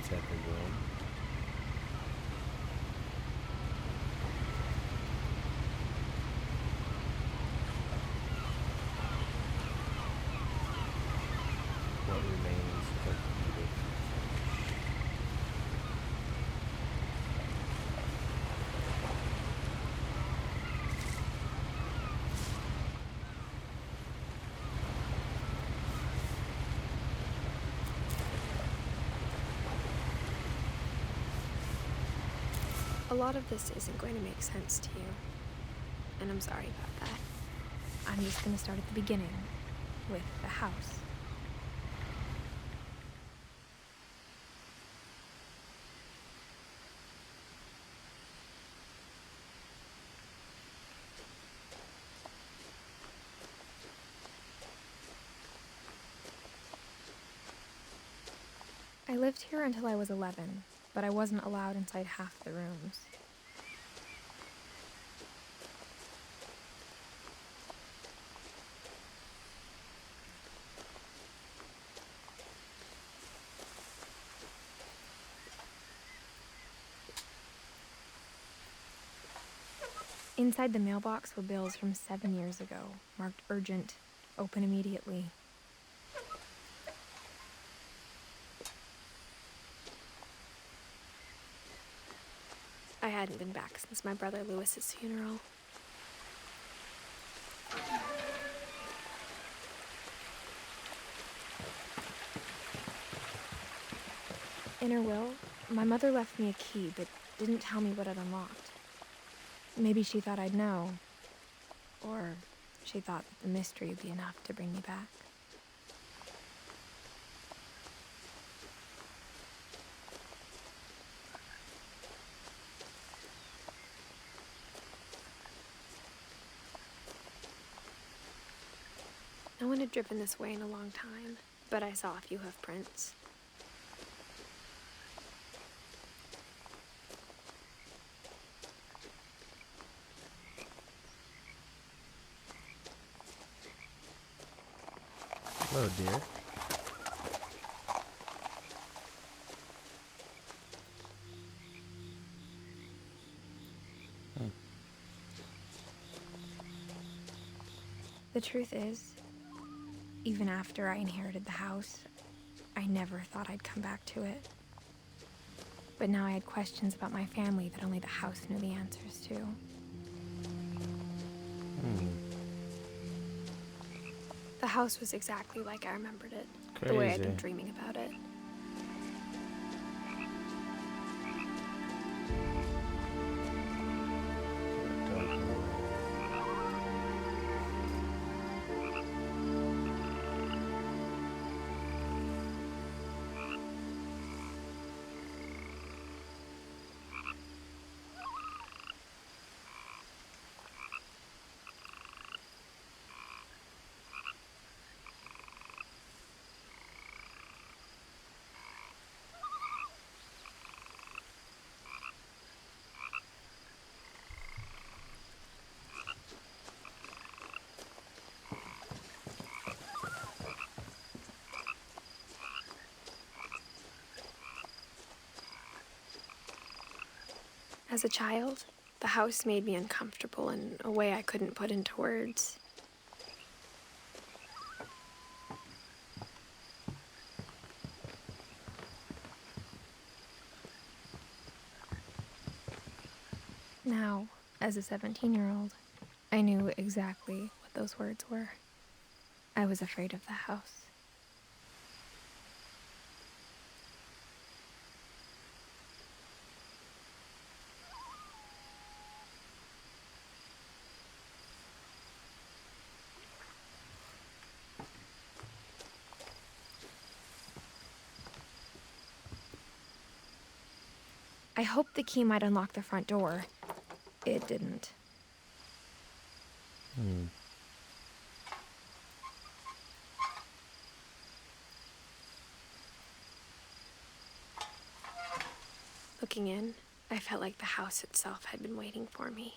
inside the room. What remains of Edith? A lot of this isn't going to make sense to you, and I'm sorry about that. I'm just going to start at the beginning, with the house. I lived here until I was 11, but I wasn't allowed inside half the rooms. Inside the mailbox were bills from 7 years ago, marked urgent, open immediately. I hadn't been back since my brother Lewis's funeral. In her will, my mother left me a key, but didn't tell me what it unlocked. Maybe she thought I'd know, or she thought that the mystery would be enough to bring me back. No one had driven this way in a long time, but I saw a few hoof prints. Hello, dear. The truth is, even after I inherited the house, I never thought I'd come back to it. But now I had questions about my family that only the house knew the answers to. The house was exactly like I remembered it, the way I'd been dreaming about it. As a child, the house made me uncomfortable in a way I couldn't put into words. Now, as a 17-year-old, I knew exactly what those words were. I was afraid of the house. I hoped the key might unlock the front door. It didn't. Looking in, I felt like the house itself had been waiting for me.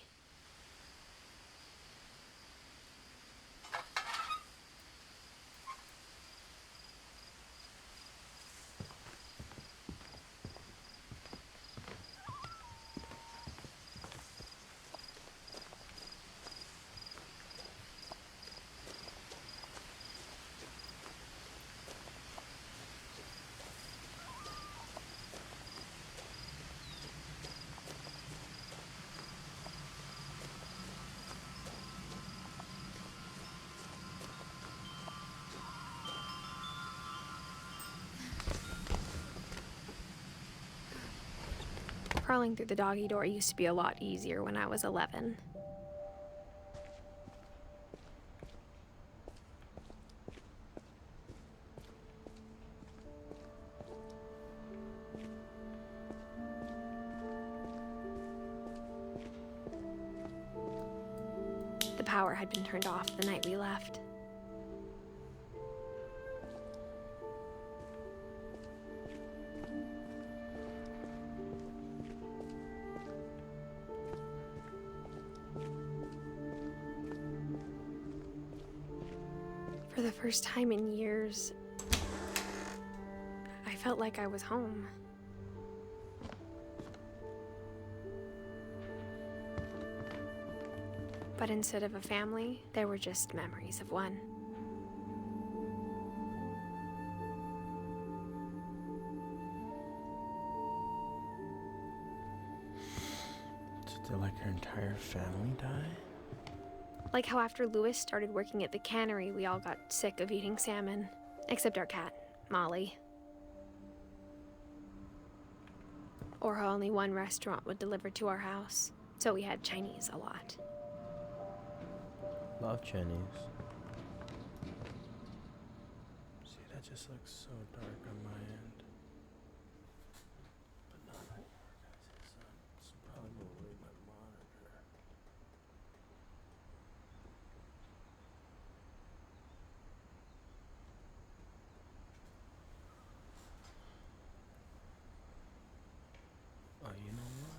Crawling through the doggy door used to be a lot easier when I was 11. The power had been turned off the night we left. For the first time in years, I felt like I was home. But instead of a family, there were just memories of one. Did like her entire family die? Like how after Lewis started working at the cannery, we all got sick of eating salmon. Except our cat, Molly. Or how only one restaurant would deliver to our house, so we had Chinese a lot. Love Chinese. See, that just looks so dark on my end. But not anymore, guys. It's probably my monitor. Oh, you know what?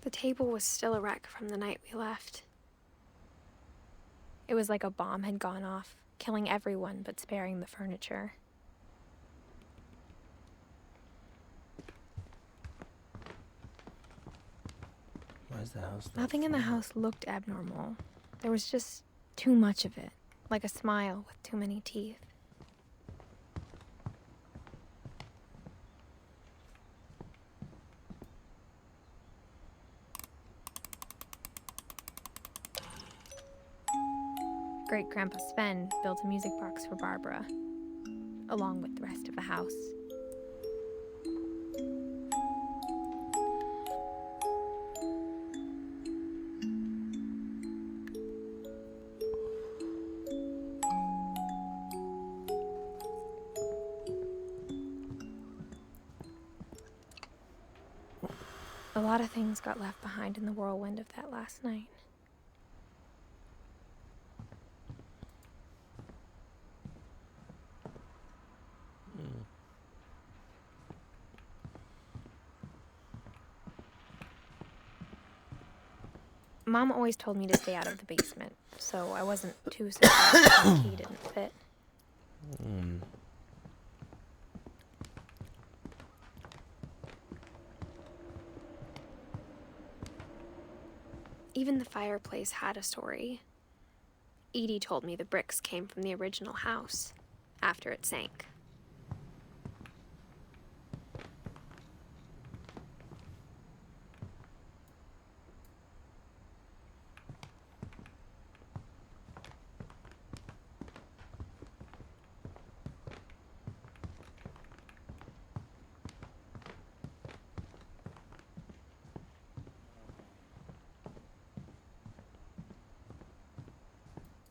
The table was still a wreck from the night we left. It was like a bomb had gone off, killing everyone but sparing the furniture. Why is the house? Nothing in the house looked abnormal. There was just too much of it, like a smile with too many teeth. Great-Grandpa Sven built a music box for Barbara, along with the rest of the house. A lot of things got left behind in the whirlwind of that last night. Mom always told me to stay out of the basement, so I wasn't too surprised when the key didn't fit. Even the fireplace had a story. Edie told me the bricks came from the original house, after it sank.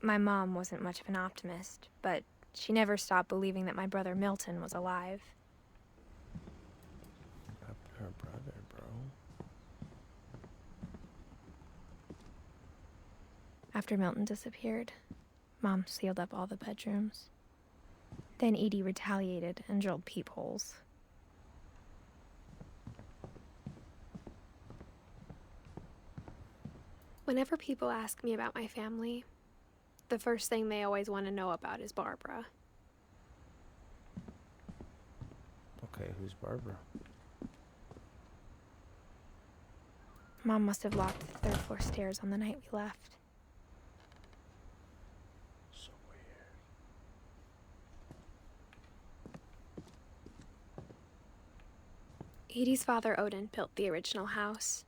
My mom wasn't much of an optimist, but she never stopped believing that my brother Milton was alive. After her brother, bro. After Milton disappeared, Mom sealed up all the bedrooms. Then Edie retaliated and drilled peepholes. Whenever people ask me about my family, the first thing they always want to know about is Barbara. Okay, who's Barbara? Mom must have locked the third floor stairs on the night we left. So weird. Edie's father, Odin, built the original house.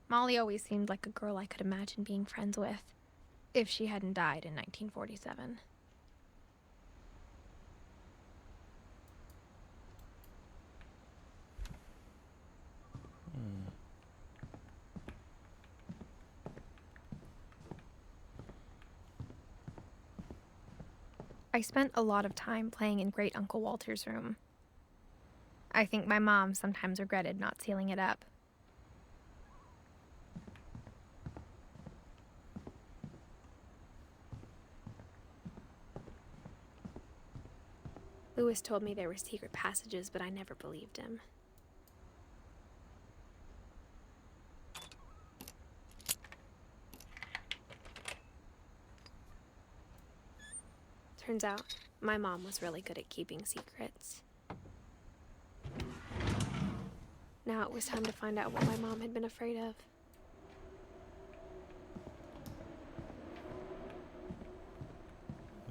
Molly always seemed like a girl I could imagine being friends with, if she hadn't died in 1947. I spent a lot of time playing in Great Uncle Walter's room. I think my mom sometimes regretted not sealing it up. Lewis told me there were secret passages, but I never believed him. Turns out, my mom was really good at keeping secrets. Now it was time to find out what my mom had been afraid of.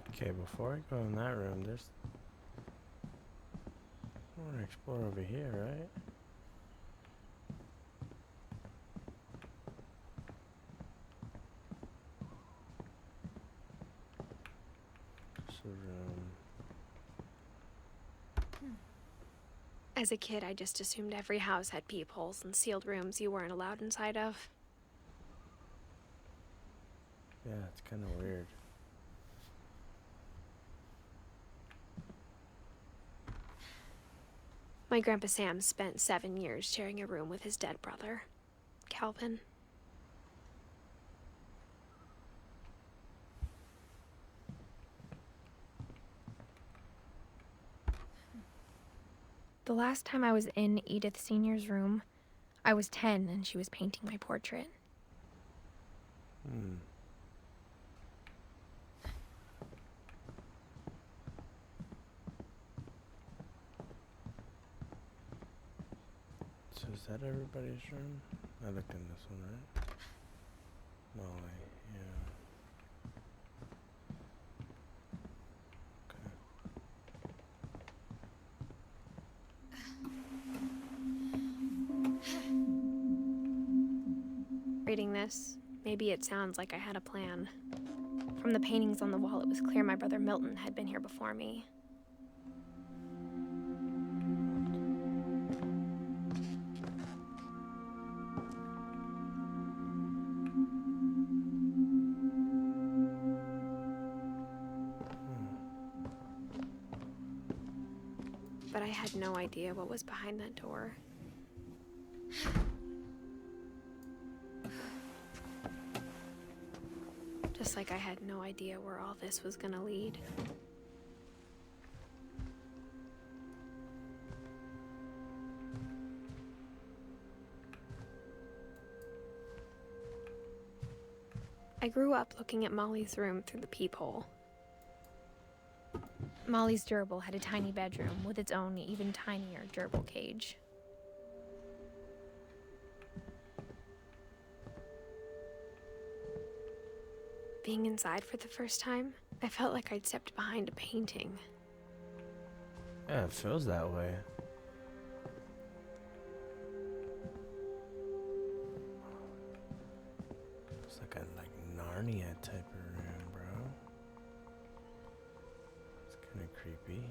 Okay, before I go in that room, I want to explore over here, right? It's a room. As a kid, I just assumed every house had peepholes and sealed rooms you weren't allowed inside of. Yeah, it's kind of weird. My Grandpa Sam spent 7 years sharing a room with his dead brother, Calvin. The last time I was in Edith Sr.'s room, I was 10 and she was painting my portrait. So is that everybody's room? I looked in this one, right? Molly, yeah. Reading this, maybe it sounds like I had a plan. From the paintings on the wall, it was clear my brother Milton had been here before me. But I had no idea what was behind that door. Just like I had no idea where all this was gonna lead. I grew up looking at Molly's room through the peephole. Molly's gerbil had a tiny bedroom with its own even tinier gerbil cage. Being inside for the first time, I felt like I'd stepped behind a painting. Yeah, it feels that way. It's like a Narnia type of room, bro. It's kind of creepy.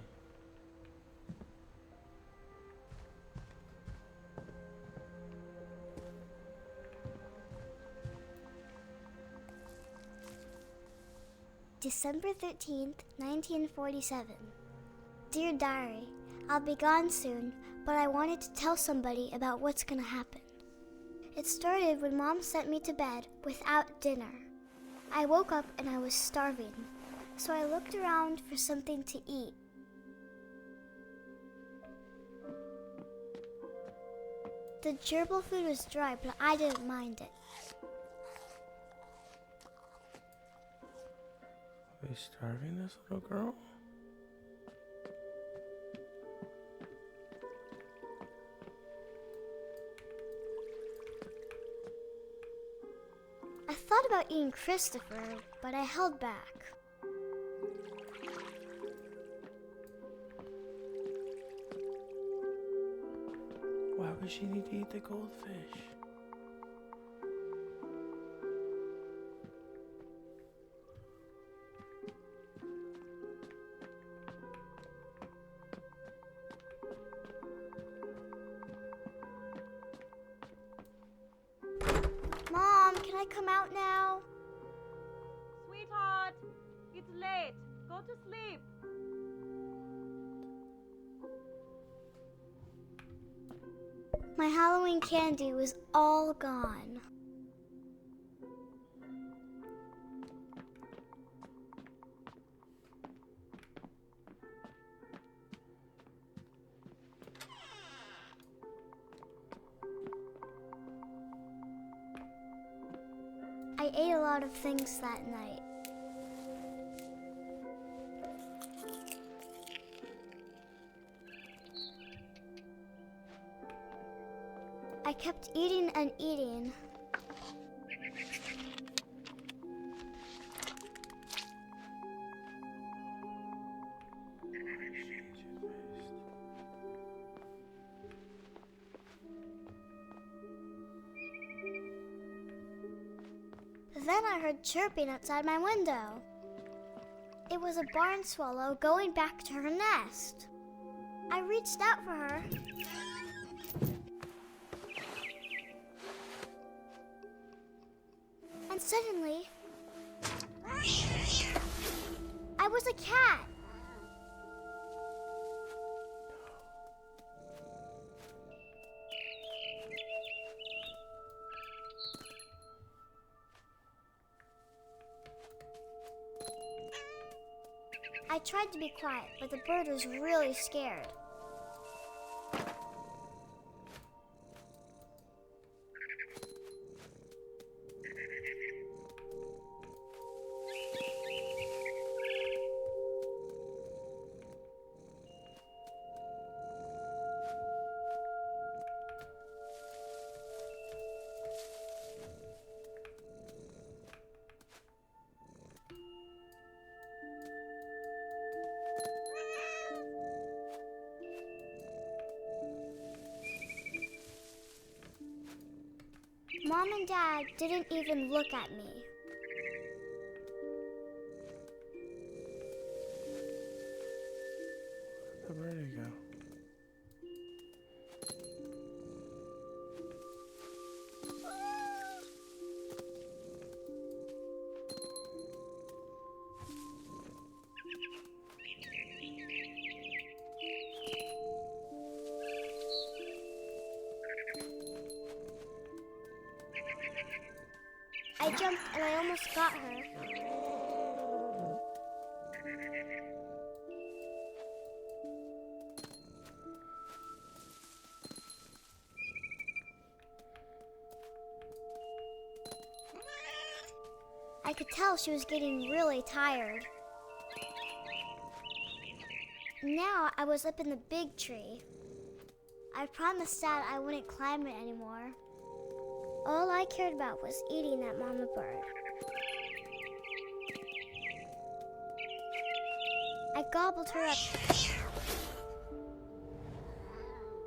December 13th, 1947. Dear Diary, I'll be gone soon, but I wanted to tell somebody about what's gonna happen. It started when Mom sent me to bed without dinner. I woke up and I was starving, so I looked around for something to eat. The gerbil food was dry, but I didn't mind it. Are they starving this little girl? I thought about eating Christopher, but I held back. Why would she need to eat the goldfish? Mom, can I come out now? Sweetheart, it's late. Go to sleep. My Halloween candy was all gone. I ate a lot of things that night. I kept eating and eating. Then I heard chirping outside my window. It was a barn swallow going back to her nest. I reached out for her. And suddenly, I was a cat. I tried to be quiet, but the bird was really scared. Mom and Dad didn't even look at me. Where did he go? I jumped and I almost got her. I could tell she was getting really tired. Now I was up in the big tree. I promised Dad I wouldn't climb it anymore. All I cared about was eating that mama bird. I gobbled her up.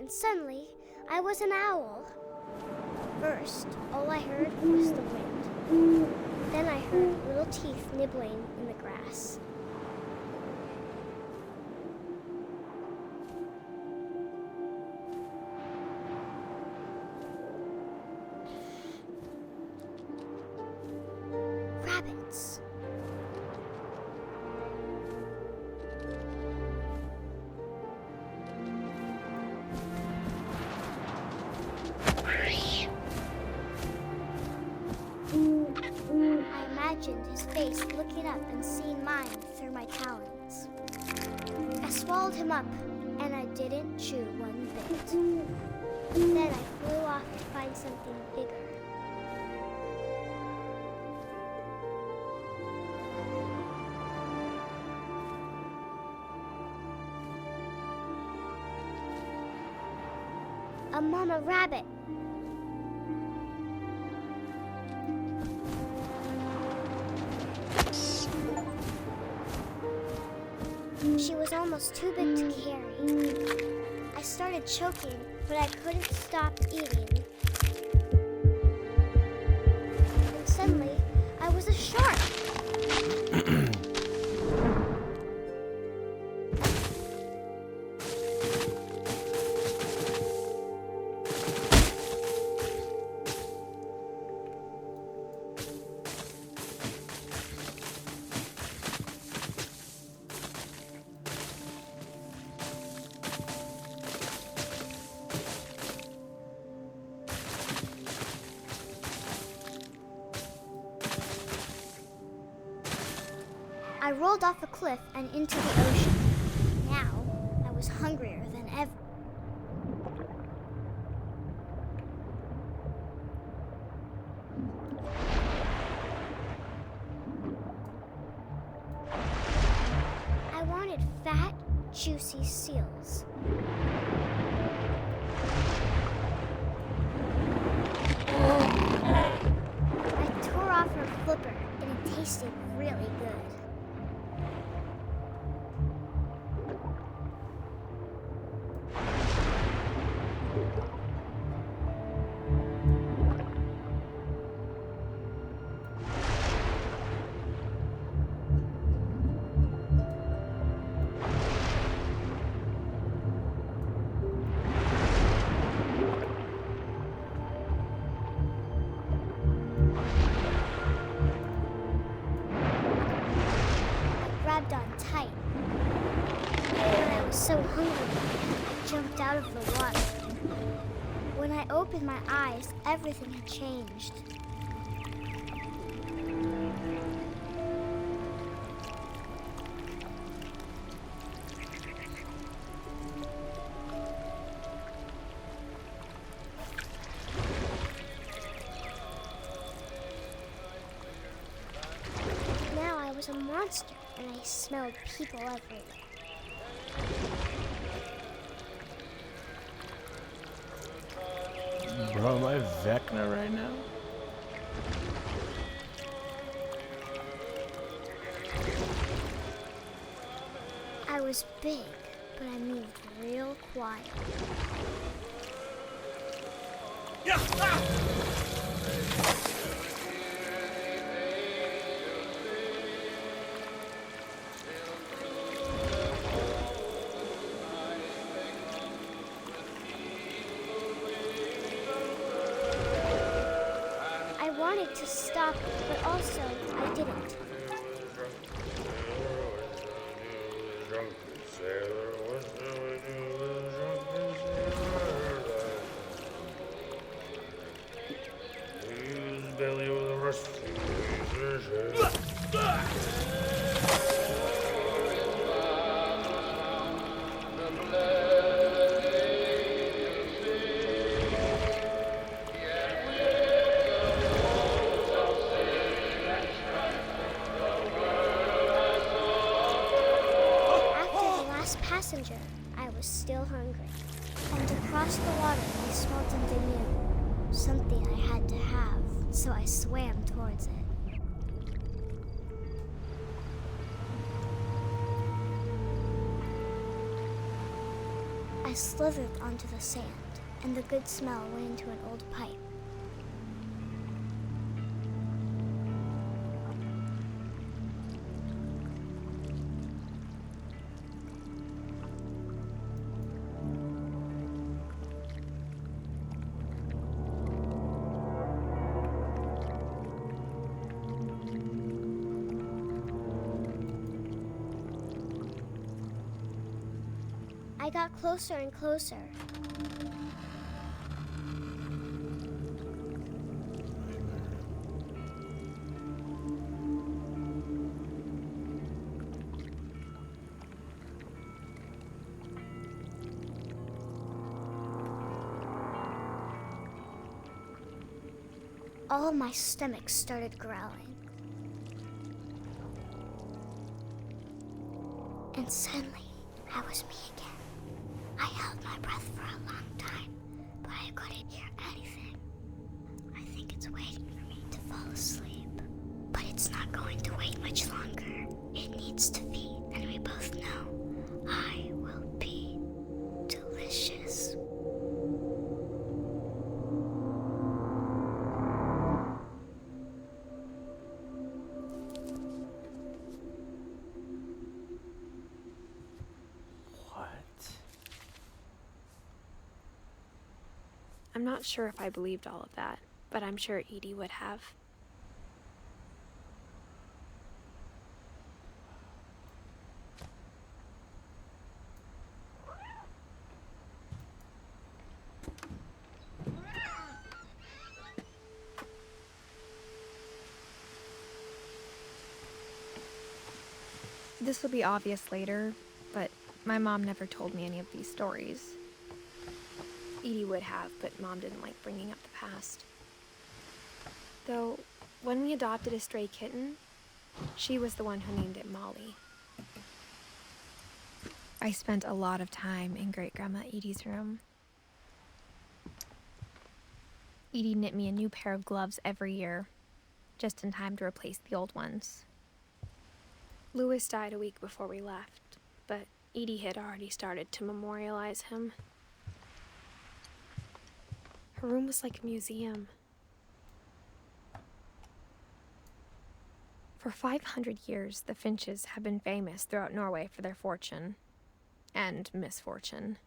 and suddenly I was an owl. First, all I heard was the wind. Then I heard little teeth nibbling in the grass. Rabbits. I imagined his face looking up and seeing mine through my talons. I swallowed him up, and I didn't chew one bit. Then I flew off to find something bigger. A mama rabbit. She was almost too big to carry. I started choking, but I couldn't stop eating. And suddenly, I was a shark. I rolled off a cliff and into the ocean. Now, I was hungrier than ever. I wanted fat, juicy seals. I tore off her flipper, and it tasted really good. Grabbed on tight. When I was so hungry, I jumped out of the water. When I opened my eyes, everything had changed. Now I was a monster, and I smelled people everywhere. Bro, am I Vecna right now? I was big, but I moved real quiet. I wanted to stop, but also I didn't. Passenger, I was still hungry. And across the water, I smelled something new. Something I had to have, so I swam towards it. I slithered onto the sand, and the good smell went into an old pipe. I got closer and closer. All of my stomach started growling. And suddenly, I was me again. I held my breath for a long time, but I couldn't hear anything. I think it's waiting for me to fall asleep. But it's not going to wait much longer. It needs to feed, and we both know I will be delicious. I'm not sure if I believed all of that, but I'm sure Edie would have. This will be obvious later, but my mom never told me any of these stories. Edie would have, but Mom didn't like bringing up the past. Though, when we adopted a stray kitten, she was the one who named it Molly. I spent a lot of time in Great-Grandma Edie's room. Edie knit me a new pair of gloves every year, just in time to replace the old ones. Louis died a week before we left, but Edie had already started to memorialize him. Her room was like a museum. For 500 years, the Finches have been famous throughout Norway for their fortune and misfortune.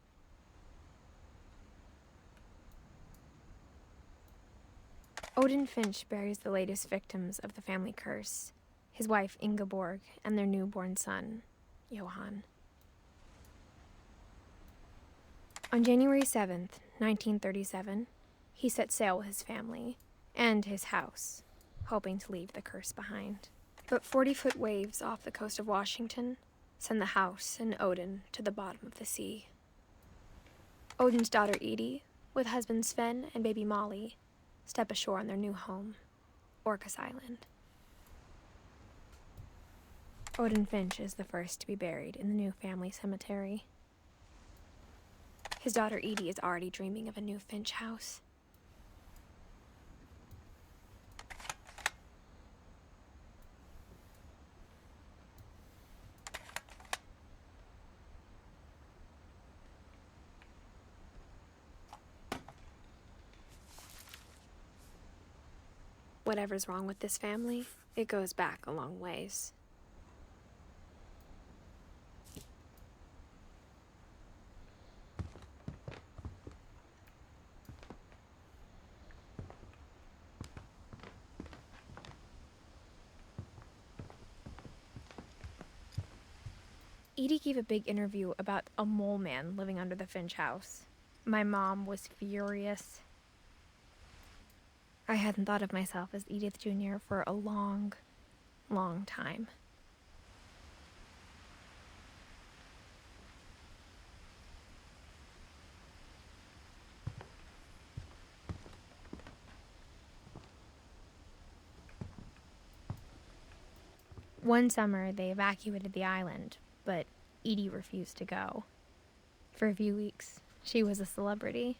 Odin Finch buries the latest victims of the family curse, his wife Ingeborg and their newborn son, Johan. On January 7th, 1937, he set sail with his family and his house, hoping to leave the curse behind. But 40-foot waves off the coast of Washington send the house and Odin to the bottom of the sea. Odin's daughter Edie, with husband Sven and baby Molly, step ashore on their new home, Orcas Island. Odin Finch is the first to be buried in the new family cemetery. His daughter Edie is already dreaming of a new Finch house. Whatever's wrong with this family, it goes back a long ways. Edie gave a big interview about a mole man living under the Finch house. My mom was furious. I hadn't thought of myself as Edith Jr. for a long, long time. One summer, they evacuated the island, but Edie refused to go. For a few weeks, she was a celebrity.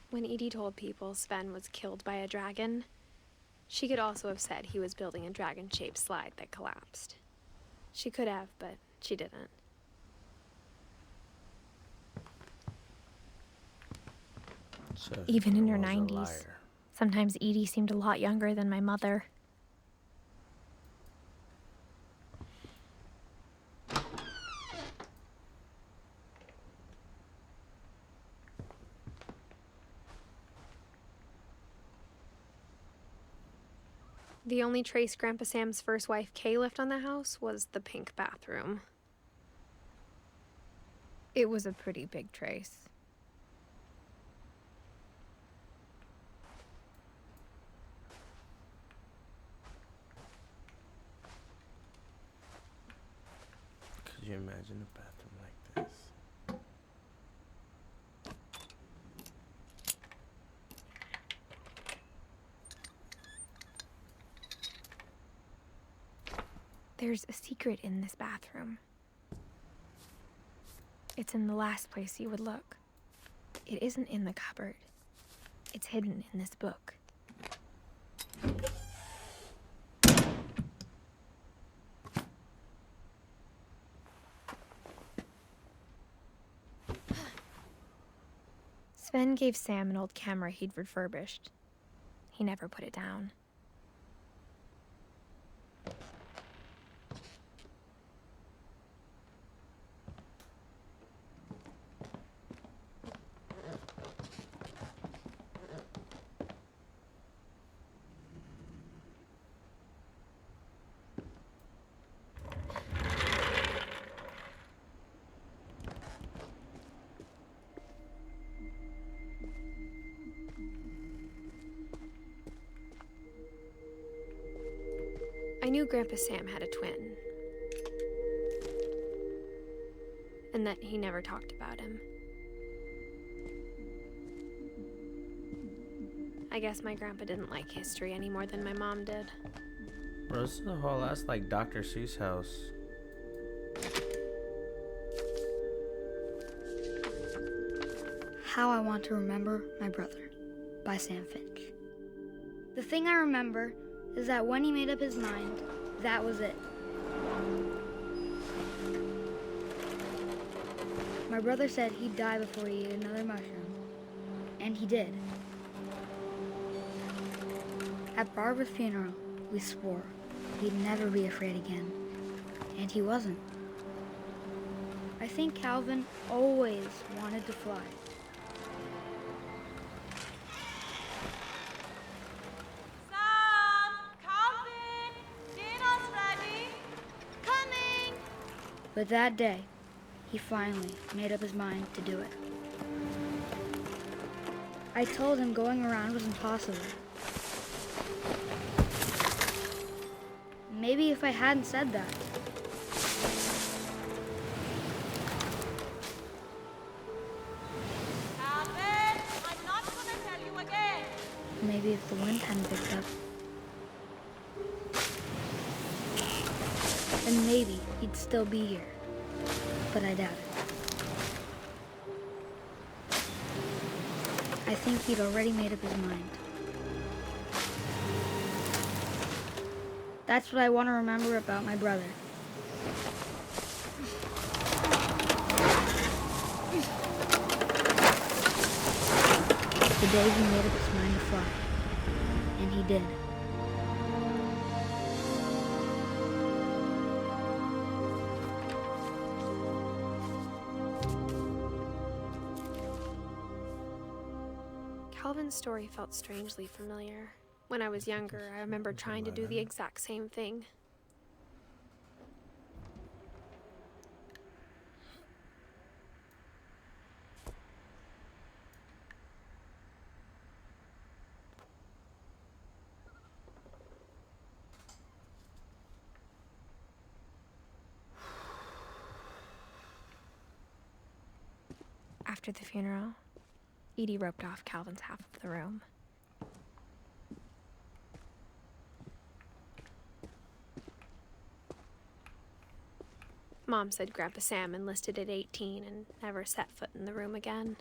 When Edie told people Sven was killed by a dragon, She could also have said he was building a dragon-shaped slide that collapsed. She could have, but she didn't. So Even in her was a 90s, liar. sometimes Edie seemed a lot younger than my mother. The only trace Grandpa Sam's first wife, Kay, left on the house was the pink bathroom. It was a pretty big trace. Could you imagine a bathroom like this? There's a secret in this bathroom. It's in the last place you would look. It isn't in the cupboard. It's hidden in this book. Sven gave Sam an old camera he'd refurbished. He never put it down. I knew Grandpa Sam had a twin, and that he never talked about him. I guess my grandpa didn't like history any more than my mom did. Bro, this is a whole ass like Dr. Seuss house. How I Want to Remember My Brother by Sam Finch. The thing I remember is that when he made up his mind, that was it. My brother said he'd die before he ate another mushroom, and he did. At Barbara's funeral, we swore he'd never be afraid again, and he wasn't. I think Calvin always wanted to fly. But that day, he finally made up his mind to do it. I told him going around was impossible. Maybe if I hadn't said that. Calvin, I'm not gonna tell you again. Maybe if the wind hadn't picked up. And maybe he'd still be here. But I doubt it. I think he'd already made up his mind. That's what I want to remember about my brother. The day he made up his mind to fly. And he did. Calvin's story felt strangely familiar. When I was younger, I remember trying to do the exact same thing. After the funeral, Edie roped off Calvin's half of the room. Mom said Grandpa Sam enlisted at 18 and never set foot in the room again.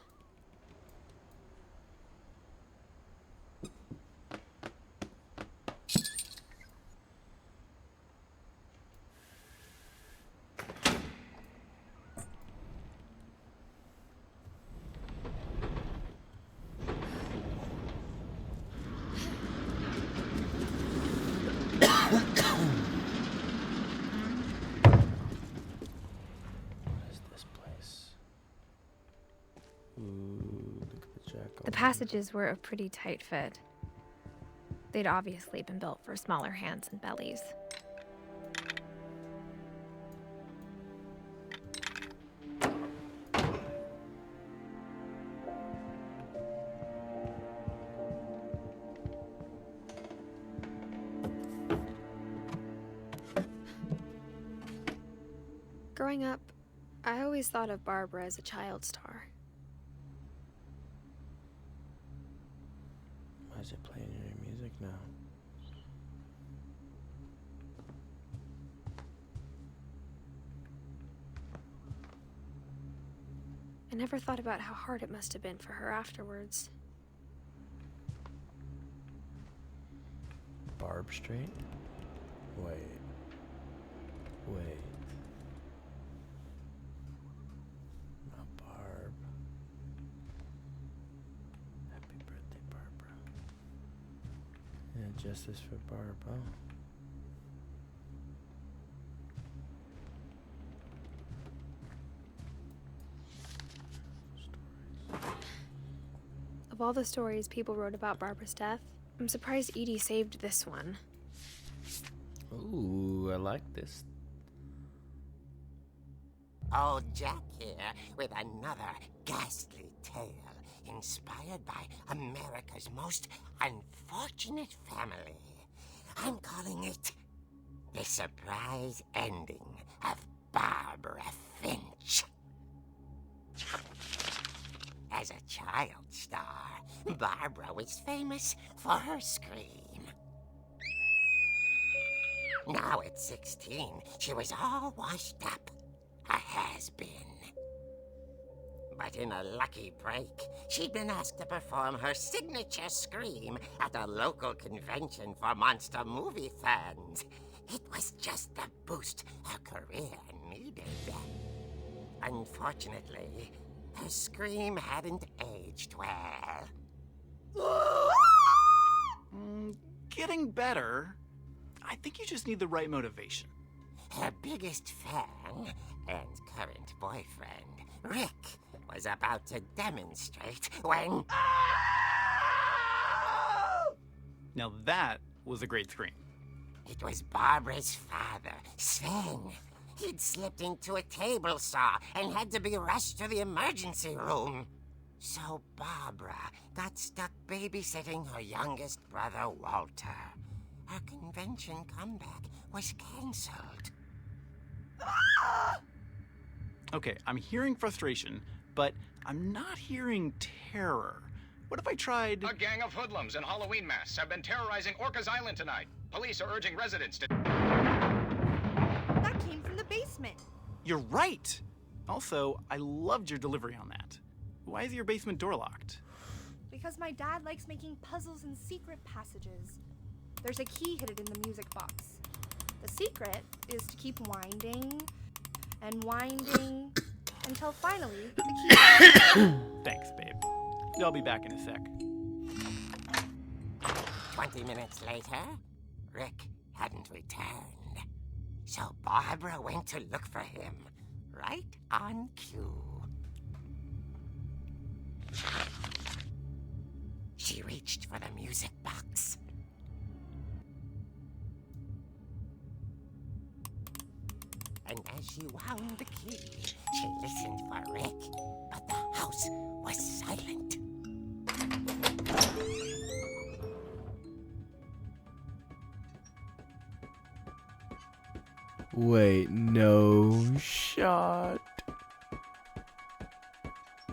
passages were a pretty tight fit. They'd obviously been built for smaller hands and bellies. Growing up, I always thought of Barbara as a child star. Why is it playing your music now? I never thought about how hard it must have been for her afterwards. Barb Street? Wait. Not Barb. Happy birthday, Barbara. Yeah, justice for Barb, huh? Of all the stories people wrote about Barbara's death, I'm surprised Edie saved this one. Ooh, I like this. Old Jack here with another ghastly tale inspired by America's most unfortunate family. I'm calling it The Surprise Ending of Barbara Finch. As a child star, Barbara was famous for her scream. Now at 16, she was all washed up. A has-been. But in a lucky break, she'd been asked to perform her signature scream at a local convention for monster movie fans. It was just the boost her career needed. Unfortunately, her scream hadn't aged well. Getting better. I think you just need the right motivation. Her biggest fan and current boyfriend, Rick, was about to demonstrate when... Now that was a great scream. It was Barbara's father, Sven. He'd slipped into a table saw and had to be rushed to the emergency room. So Barbara got stuck babysitting her youngest brother, Walter. Her convention comeback was cancelled. Okay, I'm hearing frustration, but I'm not hearing terror. What if I tried... A gang of hoodlums in Halloween masks have been terrorizing Orcas Island tonight. Police are urging residents to... That came from the basement. You're right! Also, I loved your delivery on that. Why is your basement door locked? Because my dad likes making puzzles and secret passages. There's a key hidden in the music box. The secret is to keep winding and winding until finally the key... Thanks, babe. I'll be back in a sec. 20 minutes later, Rick hadn't returned. So Barbara went to look for him, right on cue. She reached for the music box. And as she wound the key, she listened for Rick, but the house was silent. Wait, no shot.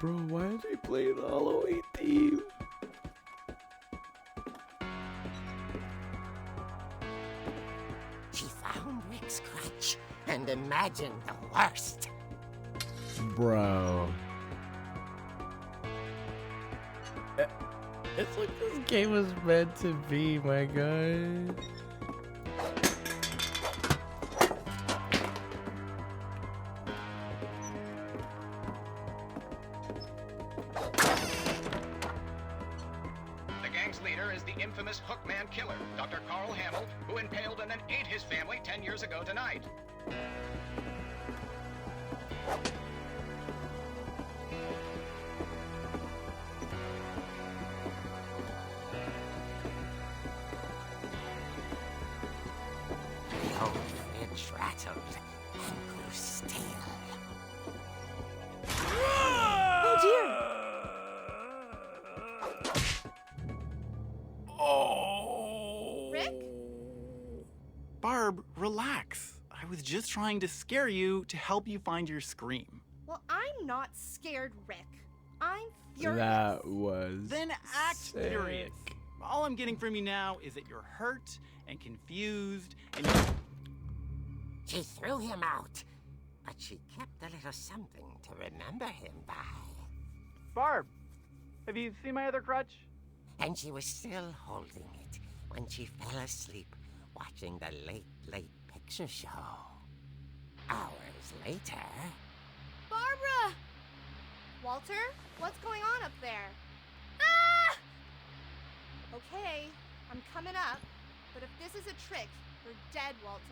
Bro, why is he playing the Halloween theme? She found Rick's crutch and imagined the worst. Bro. It's like this game was meant to be, my guy. The gang's leader is the infamous Hookman killer, Dr. Carl Hamill, who impaled and then ate his family 10 years ago tonight. rattled and grew still. Oh dear! Oh! Rick? Barb, relax. I was just trying to scare you to help you find your scream. Well, I'm not scared, Rick. I'm furious. That was. Then act sick. furious. All I'm getting from you now is that you're hurt and confused and She threw him out, but she kept a little something to remember him by. Barb, have you seen my other crutch? And she was still holding it when she fell asleep watching the late picture show. Hours later... Barbara! Walter, what's going on up there? Ah! Okay, I'm coming up, but if this is a trick, you're dead, Walter.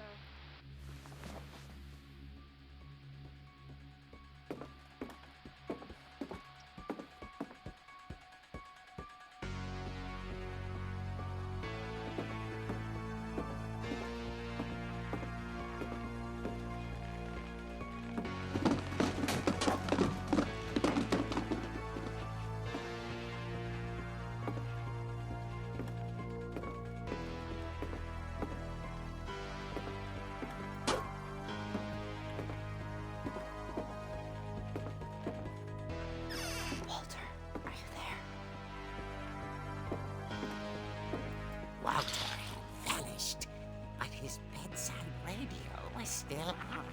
Walter had vanished, but his bedside radio was still on.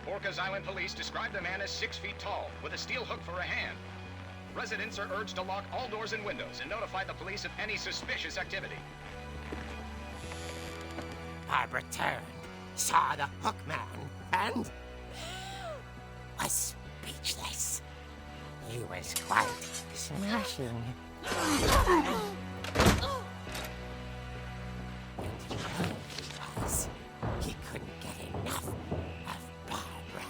Orcas Island police describe the man as 6 feet tall, with a steel hook for a hand. Residents are urged to lock all doors and windows and notify the police of any suspicious activity. Barbara turned, saw the hook man, and was speechless. He was quite smashing. And he was. He couldn't get enough of Barbara.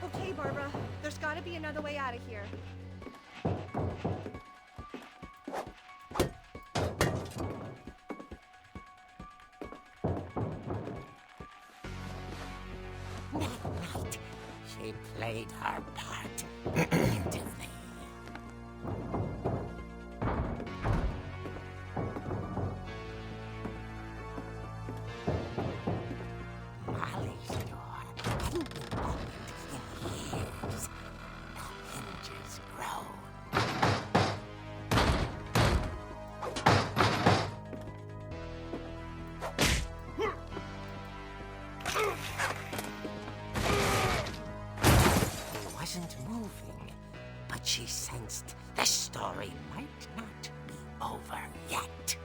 Okay, Barbara, there's gotta be another way out of here. That night, she played her part beautifully. Molly's door hadn't been opened in years. The hinges groaned. He wasn't moving, but she sensed the story might not be over yet.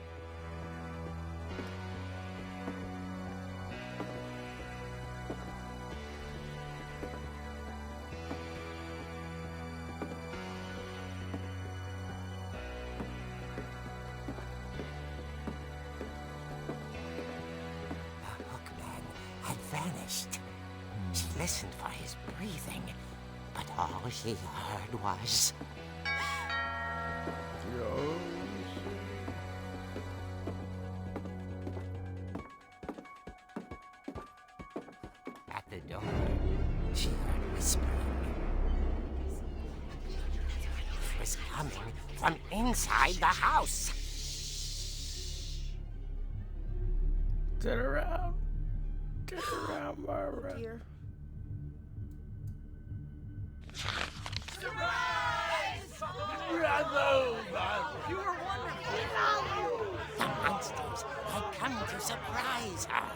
The hookman had vanished. She listened for his breathing, but all she heard was... Yo, At the door, she heard whispering. It was coming from inside the house. turn around. Turn around, Barbara. Dear. The monsters had come to surprise her.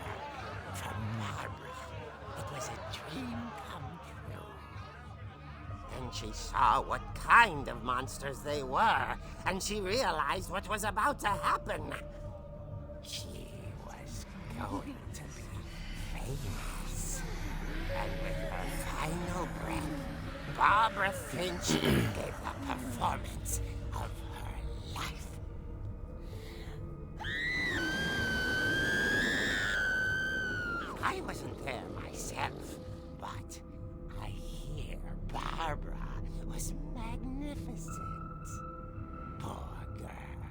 For Barbara, it was a dream come true. Then she saw what kind of monsters they were, and she realized what was about to happen. She was going to be famous. And with her final breath, Barbara Finch gave the performance of her life. I wasn't there myself, but I hear Barbara was magnificent. Poor girl.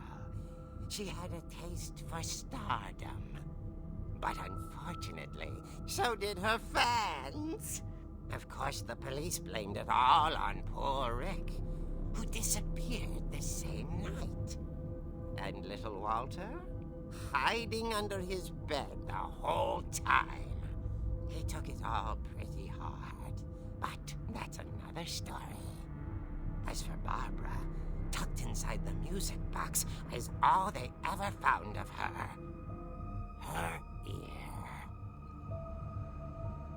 She had a taste for stardom. But unfortunately, so did her fans. Of course, the police blamed it all on poor Rick, who disappeared the same night. And little Walter, hiding under his bed the whole time. He took it all pretty hard, but that's another story. As for Barbara, tucked inside the music box is all they ever found of her. Her ear.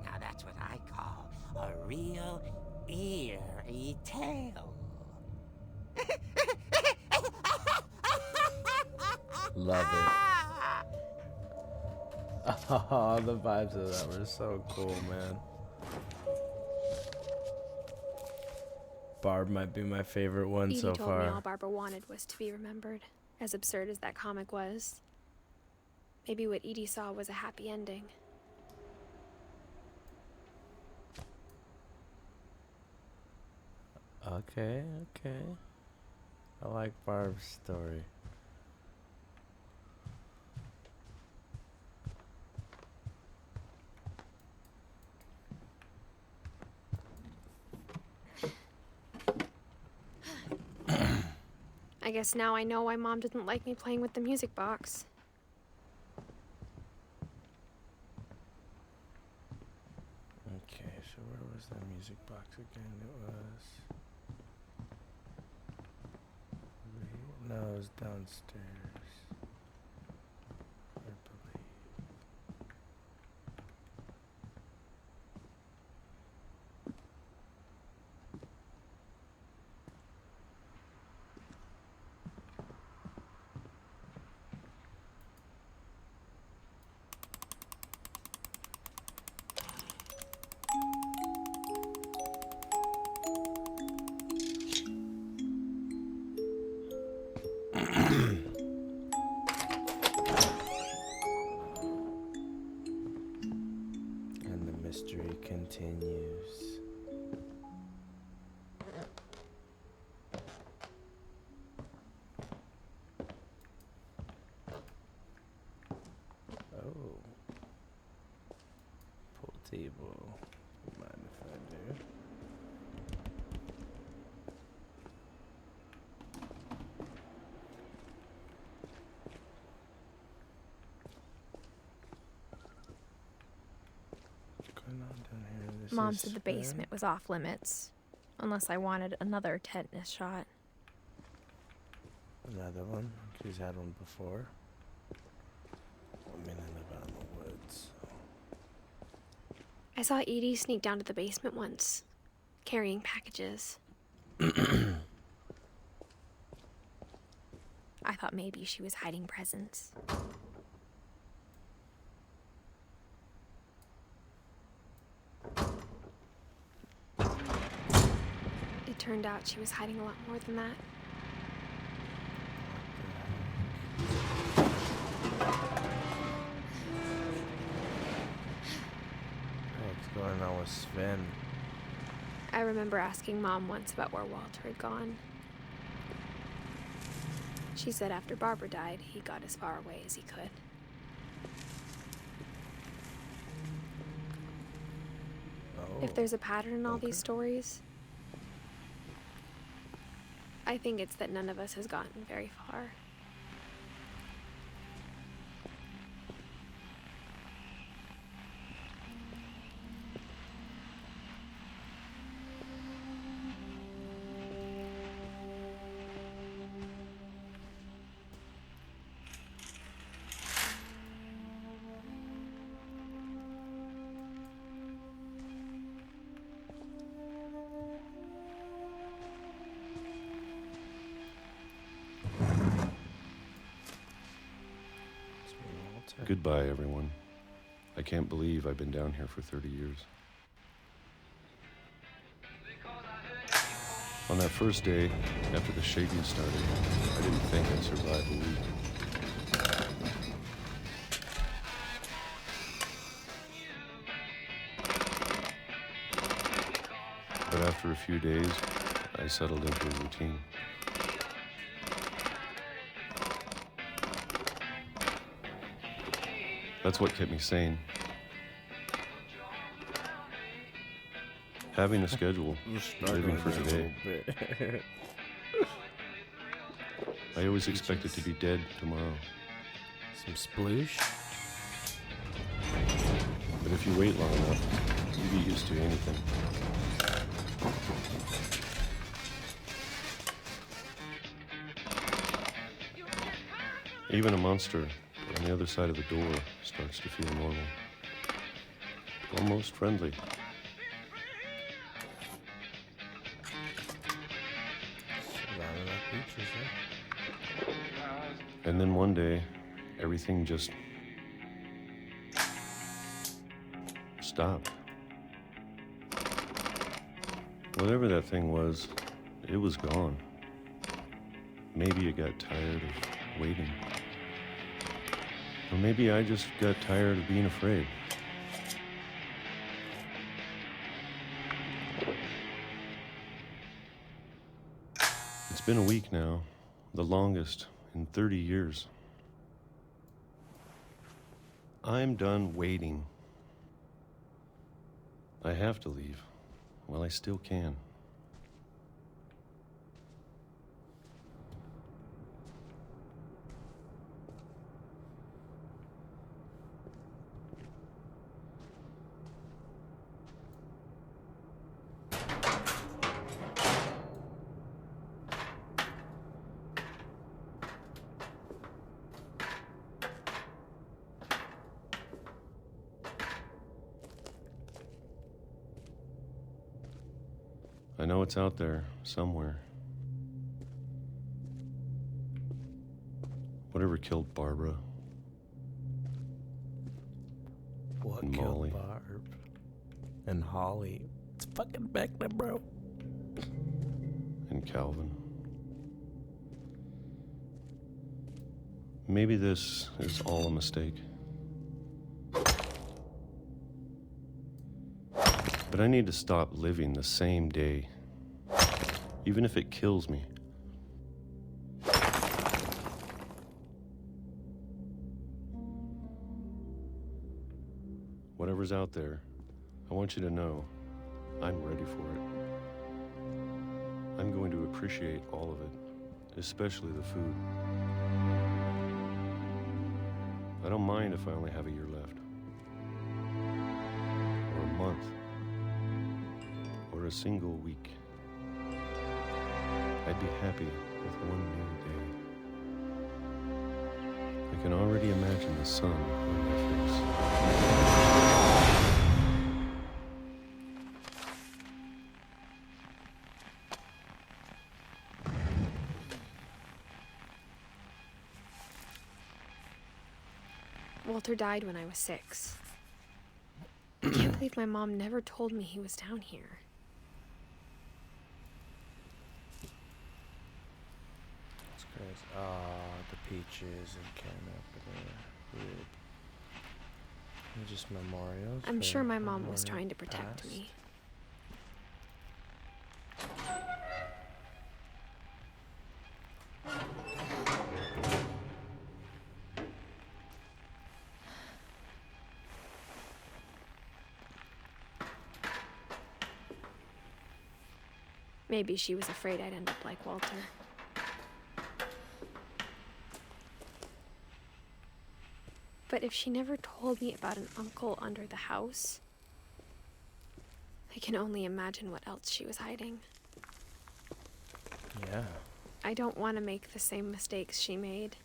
Now that's what I call a real eerie tale. Love it. Oh, the vibes of that were so cool, man. Barb might be my favorite one Edie so told far. me all Barbara wanted was to be remembered, as absurd as that comic was. Maybe what Edie saw was a happy ending. Okay. I like Barb's story. I guess now I know why Mom didn't like me playing with the music box. Okay, so where was that music box again? It was... No, it was downstairs. I believe. And the mystery continues. Oh. Pool table. Mind if I do? What's going on down here? This Mom is said the Sven. basement was off limits, unless I wanted another tetanus shot. Another one. She's had one before. I mean, I live out in the woods. I saw Edie sneak down to the basement once, carrying packages. I thought maybe she was hiding presents. It turned out she was hiding a lot more than that. What's going on with Sven? I remember asking Mom once about where Walter had gone. She said after Barbara died, he got as far away as he could. Oh. If there's a pattern in all Okay. these stories, I think it's that none of us has gotten very far. Goodbye, everyone. I can't believe I've been down here for 30 years. On that first day, after the shaking started, I didn't think I'd survive a week. But after a few days, I settled into a routine. That's what kept me sane. Having a schedule, living for today. I always expected to be dead tomorrow. Some sploosh. But if you wait long enough, you get used to anything. Even a monster on the other side of the door starts to feel normal. Almost friendly. Surrounded by creatures, huh? And then one day, everything just stopped. Whatever that thing was, it was gone. Maybe it got tired of waiting. Or maybe I just got tired of being afraid. It's been a week now, the longest in 30 years. I'm done waiting. I have to leave while I still can. I know it's out there, somewhere. Whatever killed Barbara. What And killed Molly. Barb? And Holly. It's fucking Beckner, bro. And Calvin. Maybe this is all a mistake. But I need to stop living the same day, even if it kills me. Whatever's out there, I want you to know I'm ready for it. I'm going to appreciate all of it, especially the food. I don't mind if I only have a year left, or a month, or a single week. I'd be happy with one new day. I can already imagine the sun on my face. Walter died when I was 6. I can't believe my mom never told me he was down here. That's crazy. Ah, the peaches and canopy. Weird. And just memorials. I'm for sure my mom was memorial trying to protect past. me. Maybe she was afraid I'd end up like Walter. But if she never told me about an uncle under the house, I can only imagine what else she was hiding. Yeah. I don't want to make the same mistakes she made.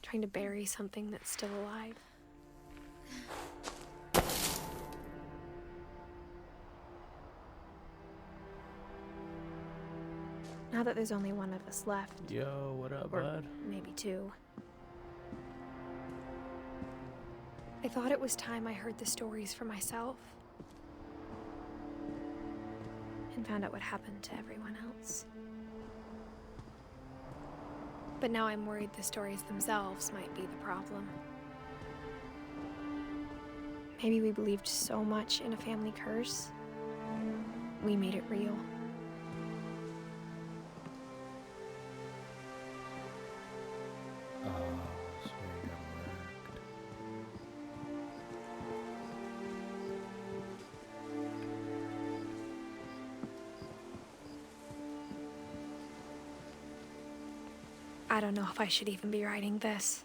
Trying to bury something that's still alive. Now that there's only one of us left, Yo, what up, or bud? maybe 2, I thought it was time I heard the stories for myself and found out what happened to everyone else. But now I'm worried the stories themselves might be the problem. Maybe we believed so much in a family curse, we made it real. I don't know if I should even be writing this.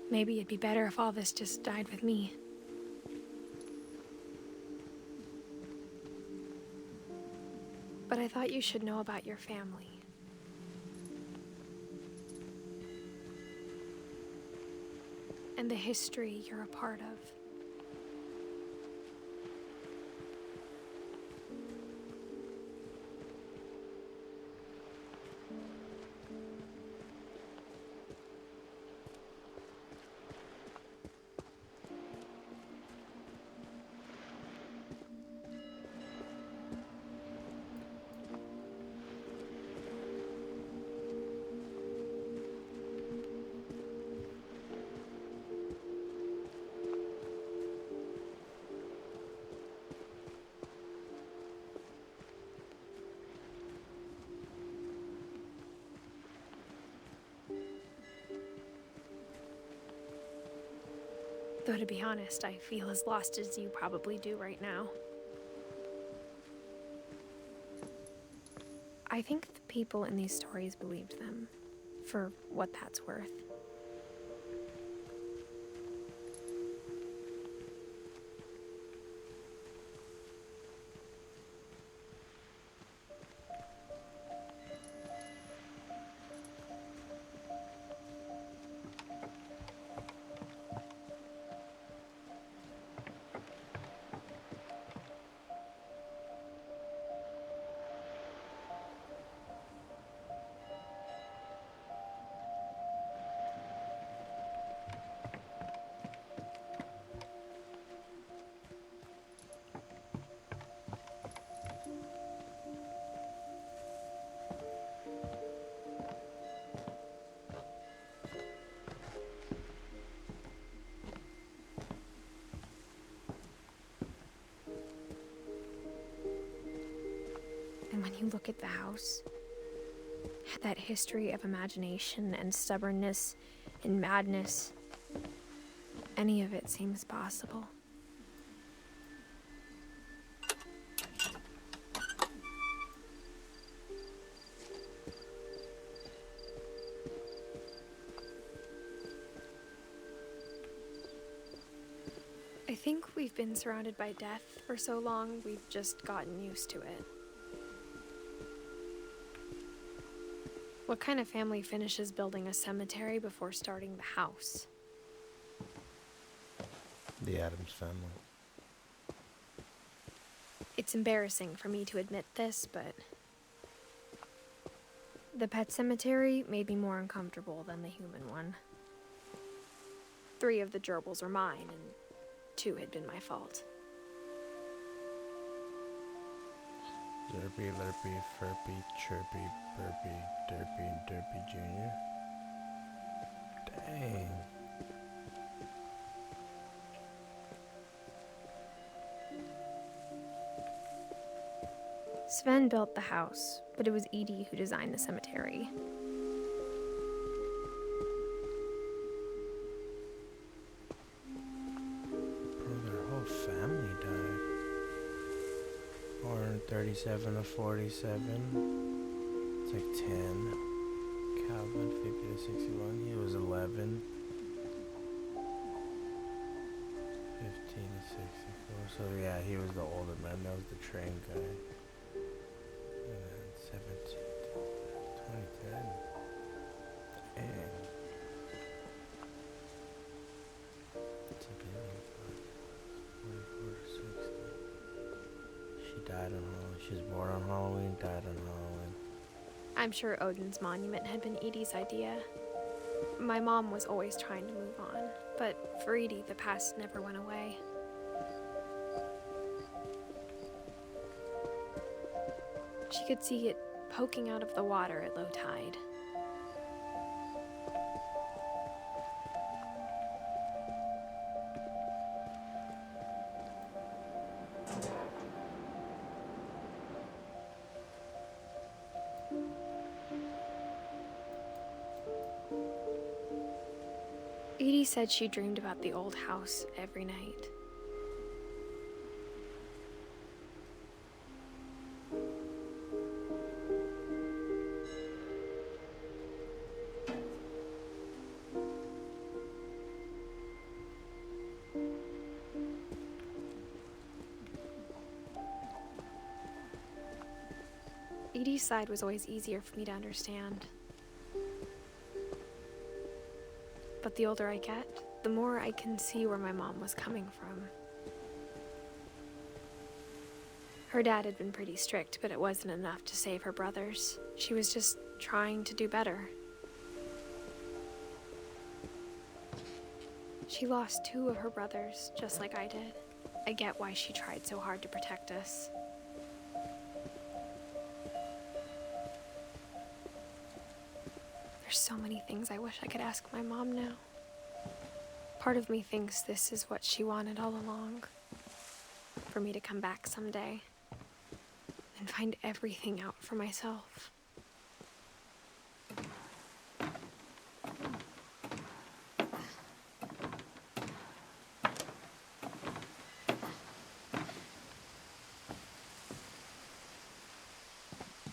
Maybe it'd be better if all this just died with me. But I thought you should know about your family. And the history you're a part of. Though to be honest, I feel as lost as you probably do right now. I think the people in these stories believed them, for what that's worth. And when you look at the house, that history of imagination and stubbornness and madness, any of it seems possible. I think we've been surrounded by death for so long, we've just gotten used to it. What kind of family finishes building a cemetery before starting the house? The Addams family. It's embarrassing for me to admit this, but the pet cemetery made me more uncomfortable than the human one. 3 of the gerbils are mine, and 2 had been my fault. Derpy, Lurpy, Furpy, Chirpy, Burpy, Derpy, and Derpy Jr. Dang. Sven built the house, but it was Edith who designed the cemetery. Bro, their whole family died. Born 37 to 47. It's like 10. Calvin, 50 to 61. He was 11. 15 to 64. So yeah, he was the older man. That was the train guy. And then 17 to 2010. Dang. It's like 44 to 60. She died on Halloween. She was born on Halloween, died on Halloween. I'm sure Odin's monument had been Edie's idea. My mom was always trying to move on, but for Edie, the past never went away. She could see it poking out of the water at low tide. Edie said she dreamed about the old house every night. Edie's side was always easier for me to understand. But the older I get, the more I can see where my mom was coming from. Her dad had been pretty strict, but it wasn't enough to save her brothers. She was just trying to do better. She lost 2 of her brothers, just like I did. I get why she tried so hard to protect us. There's so many things I wish I could ask my mom now. Part of me thinks this is what she wanted all along. For me to come back someday and find everything out for myself.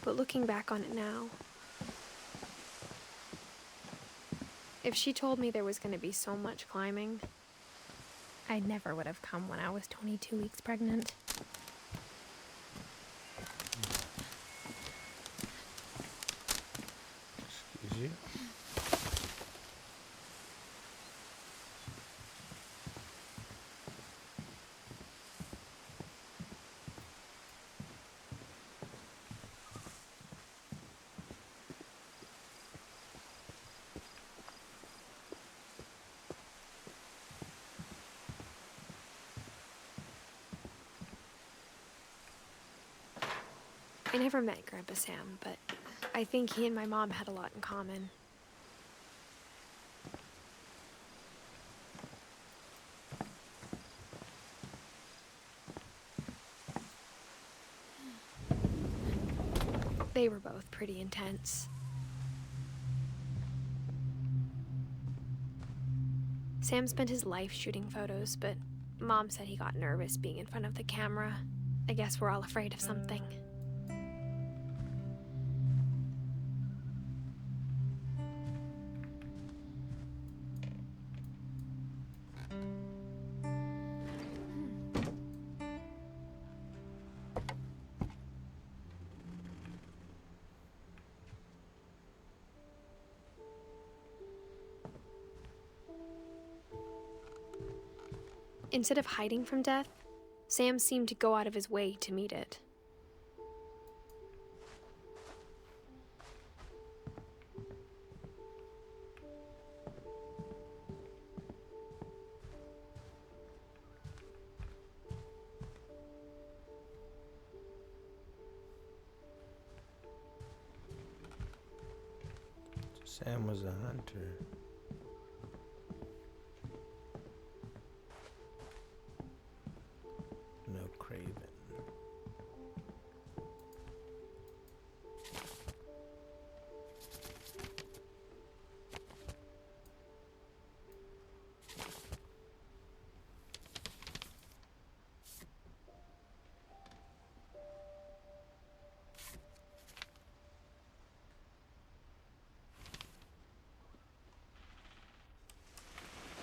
But looking back on it now, if she told me there was going to be so much climbing, I never would have come when I was 22 weeks pregnant. Excuse you? I never met Grandpa Sam, but I think he and my mom had a lot in common. They were both pretty intense. Sam spent his life shooting photos, but Mom said he got nervous being in front of the camera. I guess we're all afraid of something. Instead of hiding from death, Sam seemed to go out of his way to meet it. Sam was a hunter. No craven.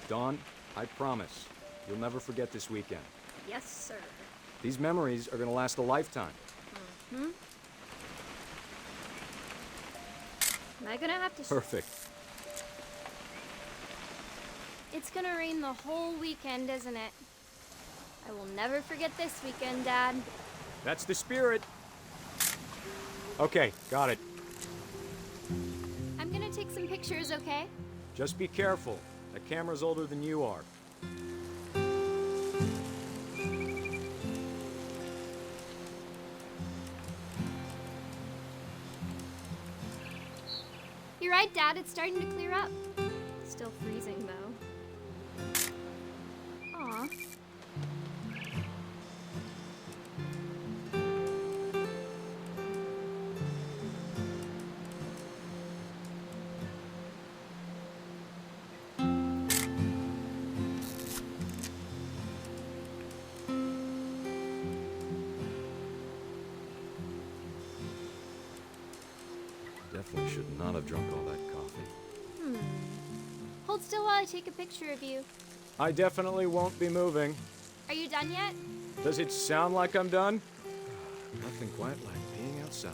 Dawn, I promise, you'll never forget this weekend. Yes, sir. These memories are gonna last a lifetime. Mm-hmm. Am I gonna have to... Perfect. It's gonna rain the whole weekend, isn't it? I will never forget this weekend, Dad. That's the spirit. Okay, got it. I'm gonna take some pictures, okay? Just be careful. That camera's older than you are. You're right, Dad. It's starting to clear up. Still freezing, though. Aw. Definitely should not have drunk all that coffee. Hold still while I take a picture of you. I definitely won't be moving. Are you done yet? Does it sound like I'm done? Nothing quite like being outside.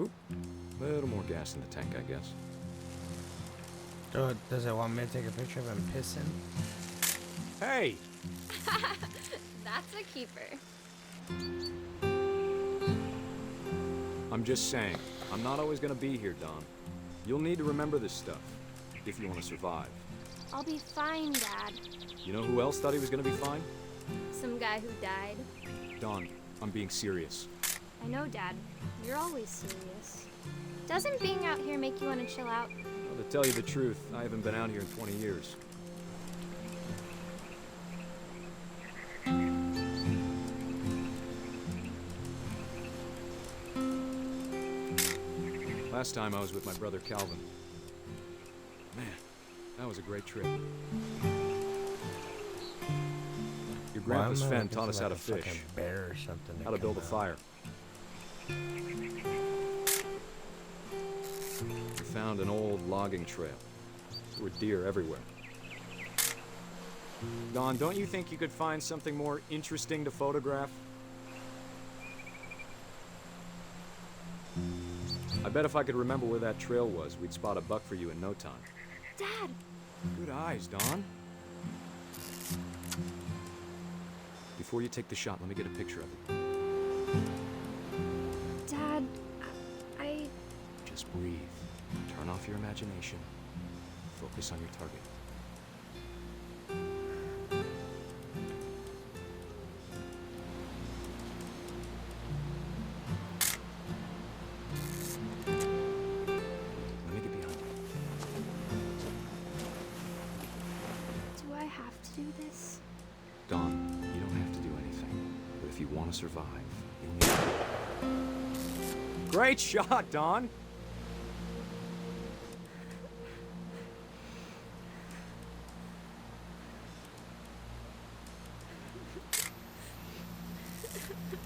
Oop, a little more gas in the tank, I guess. Does it want me to take a picture of him pissing? Hey! That's a keeper. I'm just saying, I'm not always gonna be here, Don. You'll need to remember this stuff, if you want to survive. I'll be fine, Dad. You know who else thought he was gonna be fine? Some guy who died. Don, I'm being serious. I know, Dad. You're always serious. Doesn't being out here make you want to chill out? Well, to tell you the truth, I haven't been out here in 20 years. Last time I was with my brother Calvin. Man, that was a great trip. Your grandpa Sven taught us how to fish, bear or something, how to build a fire. We found an old logging trail. There were deer everywhere. Don, don't you think you could find something more interesting to photograph? I bet if I could remember where that trail was, we'd spot a buck for you in no time. Dad! Good eyes, Don. Before you take the shot, let me get a picture of it. Dad, I... Just breathe. Turn off your imagination. Focus on your target. Let me get behind you. Do I have to do this? Don, you don't have to do anything. But if you want to survive, you'll need to. Great shot, Don!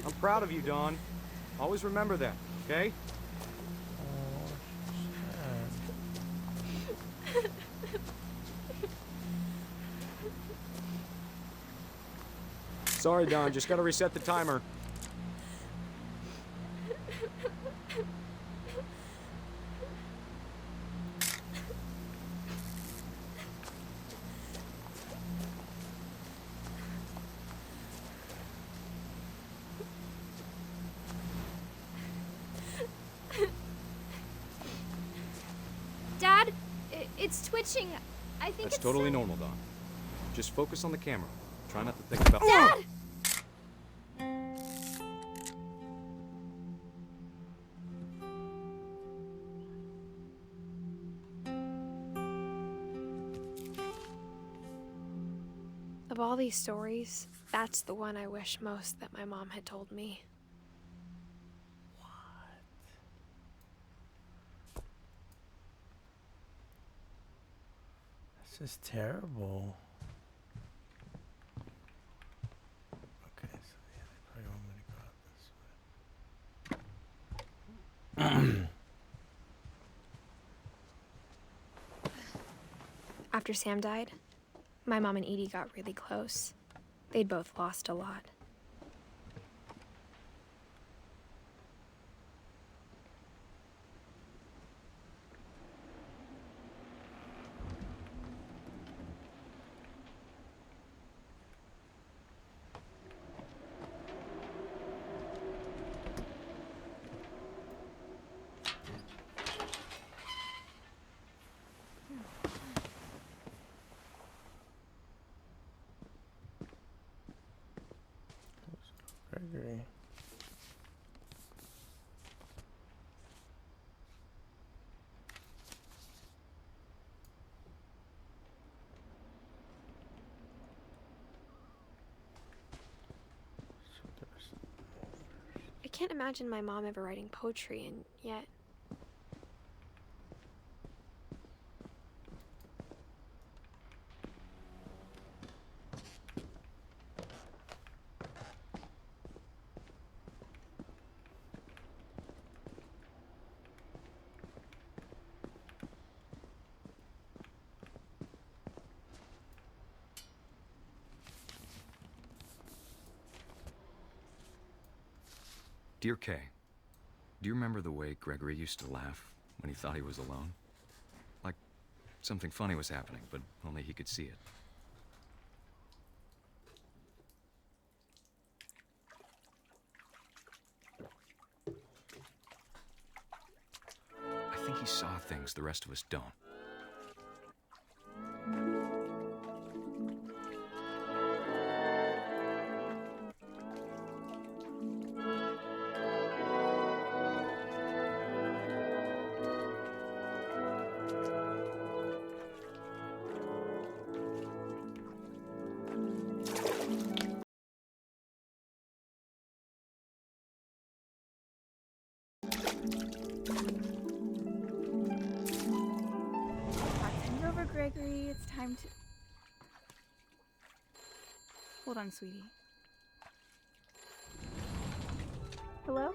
I'm proud of you, Don. Always remember that, okay? Sorry, Don. Just gotta reset the timer. Dad, it's twitching. I think That's it's totally normal, Don. Just focus on the camera. Try not to think about. Dad! Of all these stories, that's the one I wish most that my mom had told me. This is terrible. Okay, so yeah, they probably want me to go out this way. After Sam died, my mom and Edie got really close. They'd both lost a lot. Gregory. I can't imagine my mom ever writing poetry, and yet... Dear Kay, do you remember the way Gregory used to laugh when he thought he was alone? Like something funny was happening, but only he could see it. I think he saw things the rest of us don't. Bartender over, Gregory. It's time to... Hold on, sweetie. Hello?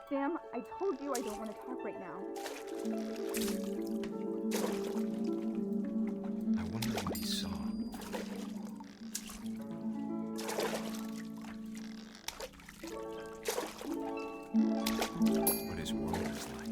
Sam, I told you I don't want to talk right now. I wonder what he saw. What his world is like.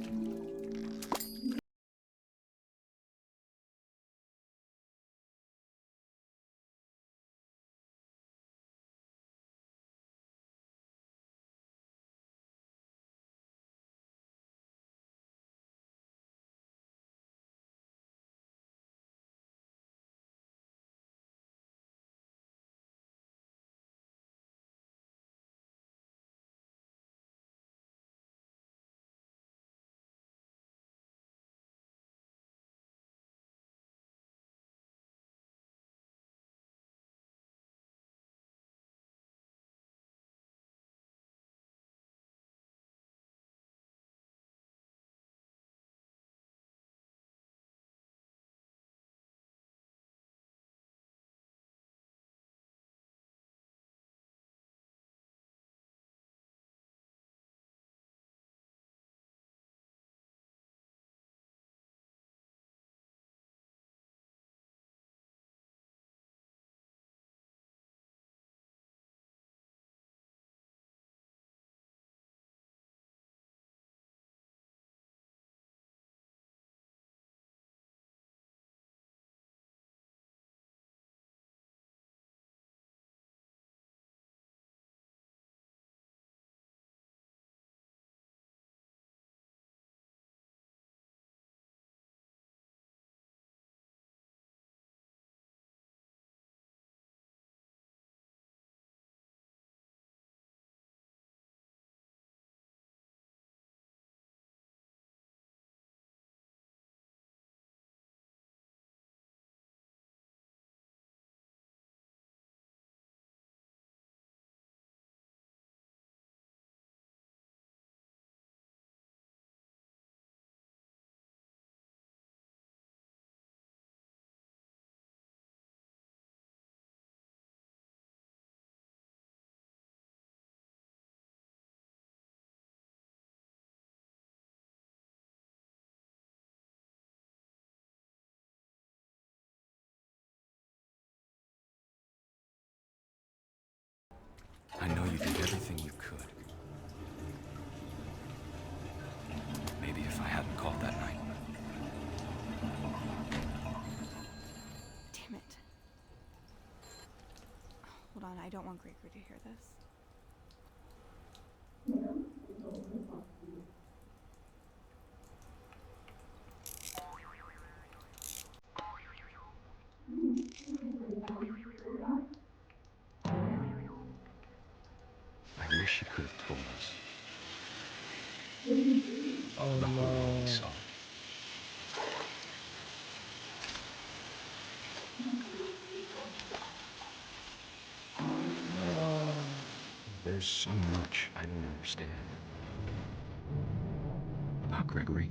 I know you did everything you could. Maybe if I hadn't called that night. Damn it. Hold on, I don't want Gregory to hear this. I wish you could have told us. Oh The whole no. we saw. There's so much I don't understand. About Gregory.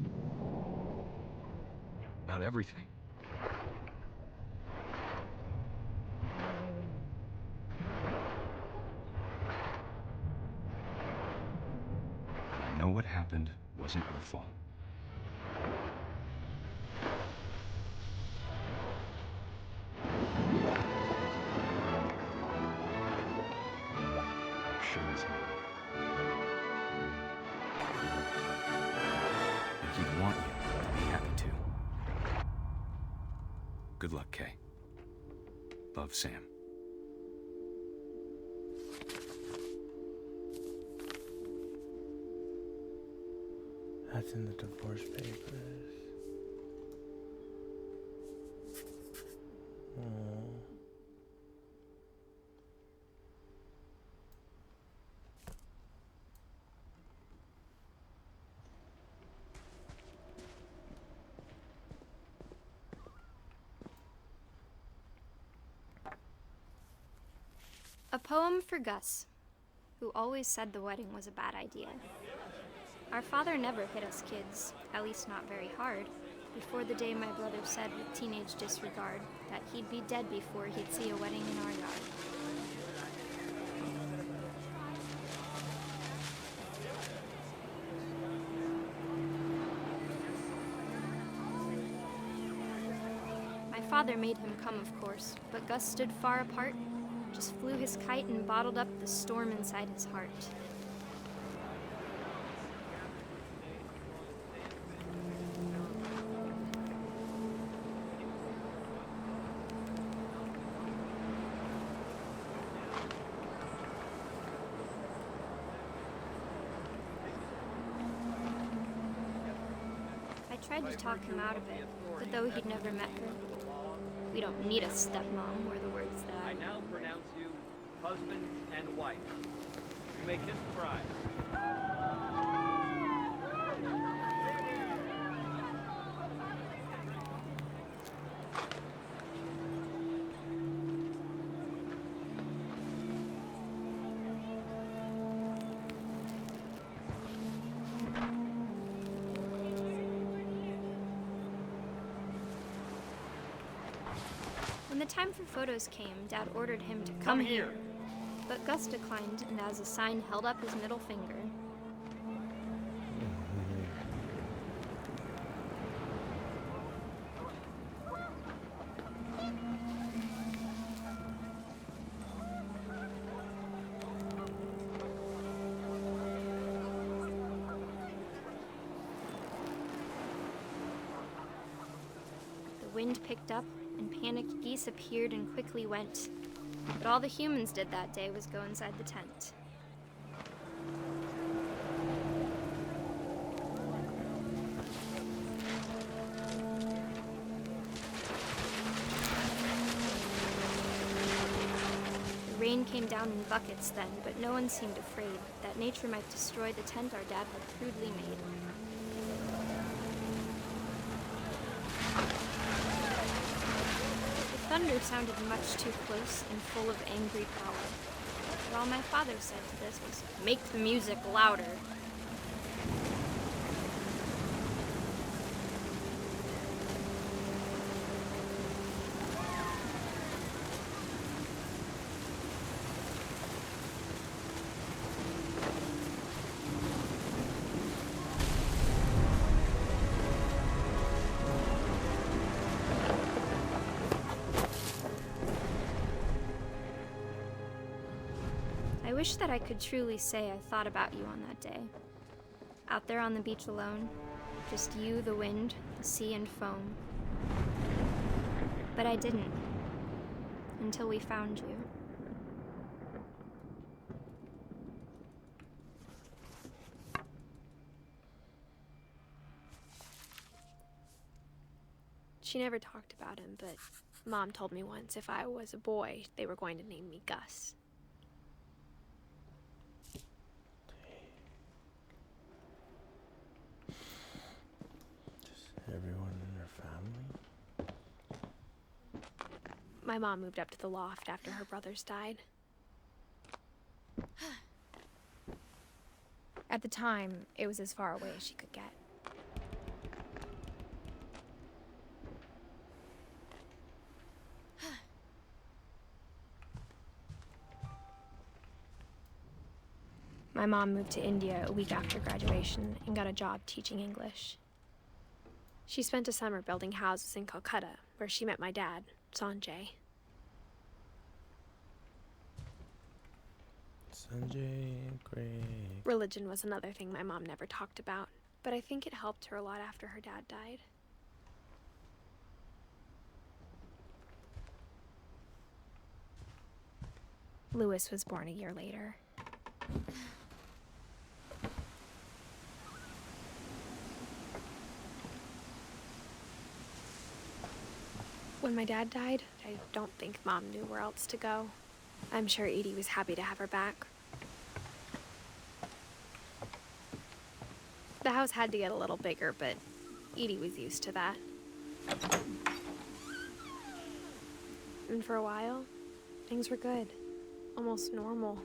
About everything. I know what happened wasn't your fault. emotions. And he'd want you to be happy too. Good luck, Kay. Love, Sam. That's in the divorce papers. Oh. A poem for Gus, who always said the wedding was a bad idea. Our father never hit us kids, at least not very hard, before the day my brother said with teenage disregard that he'd be dead before he'd see a wedding in our yard. My father made him come, of course, but Gus stood far apart, just flew his kite and bottled up the storm inside his heart. I tried to talk him out of it, but though he'd never met her, we don't need a stepmom, were the words that I now pronounce you husband and wife. You may kiss the bride. When the time for photos came, Dad ordered him to come here. But Gus declined, and as a sign held up his middle finger. The wind picked up, and panicked geese appeared and quickly went. But all the humans did that day was go inside the tent. The rain came down in buckets then, but no one seemed afraid that nature might destroy the tent our dad had crudely made. Thunder sounded much too close and full of angry power. But all my father said to this was, "Make the music louder." I wish that I could truly say I thought about you on that day. Out there on the beach alone, just you, the wind, the sea, and foam. But I didn't, until we found you. She never talked about him, but Mom told me once if I was a boy, they were going to name me Gus. Everyone in her family? My mom moved up to the loft after her brothers died. At the time, it was as far away as she could get. My mom moved to India a week after graduation and got a job teaching English. She spent a summer building houses in Calcutta, where she met my dad, Sanjay. Sanjay, great. Religion was another thing my mom never talked about, but I think it helped her a lot after her dad died. Louis was born a year later. When my dad died, I don't think Mom knew where else to go. I'm sure Edie was happy to have her back. The house had to get a little bigger, but Edie was used to that. And for a while, things were good. Almost normal.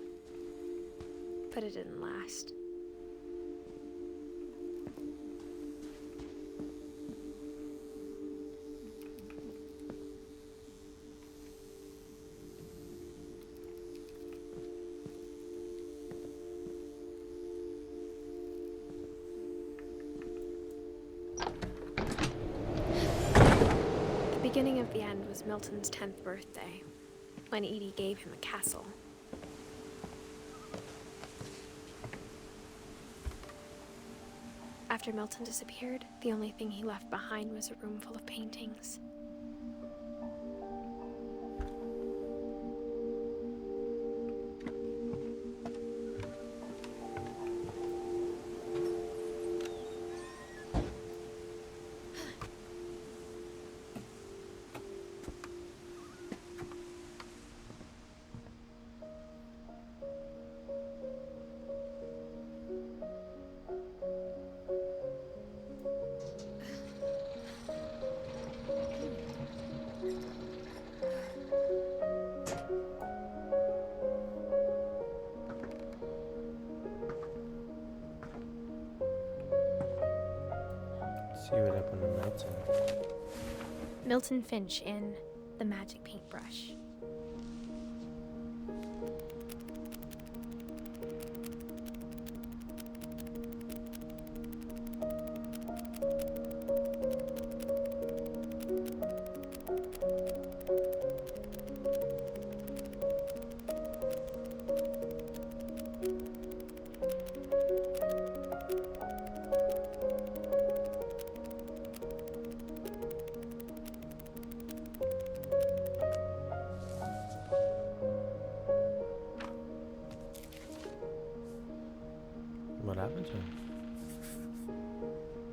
But it didn't last. The beginning of the end was Milton's 10th birthday, when Edie gave him a castle. After Milton disappeared, the only thing he left behind was a room full of paintings. See what happened to Milton. Milton Finch in The Magic Paintbrush. What happened to him?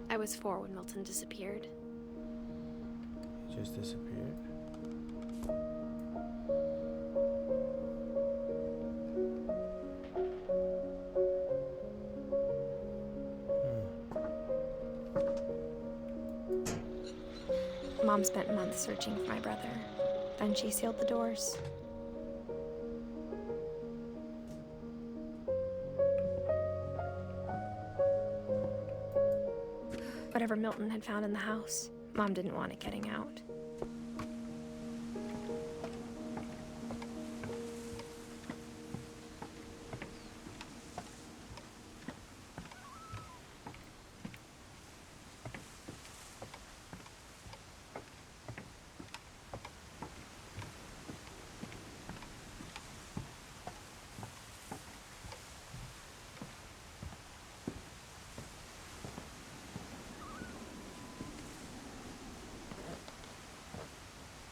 I was 4 when Milton disappeared. He just disappeared? Mom spent months searching for my brother. Then she sealed the doors. Whatever Milton had found in the house, Mom didn't want it getting out.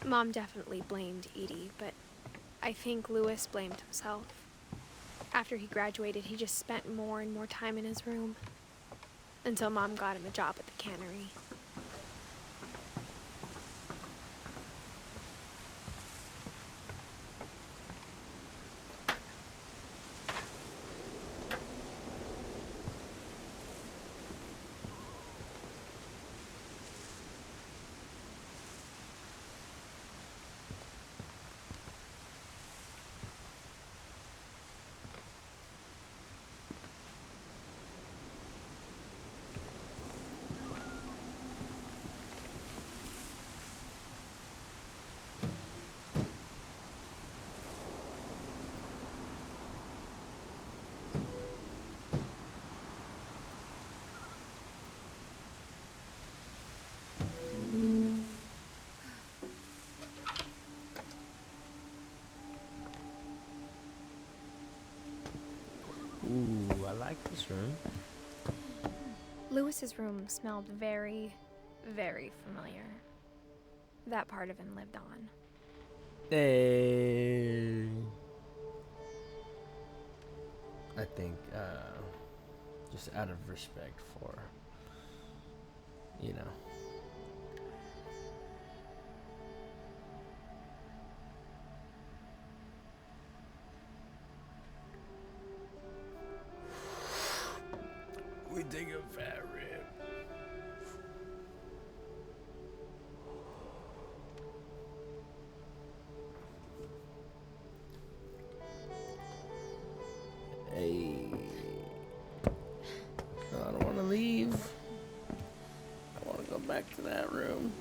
Mom definitely blamed Edie, but I think Louis blamed himself. After he graduated, he just spent more and more time in his room, until Mom got him a job at the cannery. This room? Lewis's room smelled very, very familiar. That part of him lived on. Hey. I think, just out of respect for, you know. We take a fat rib. Hey. I don't want to leave. I want to go back to that room.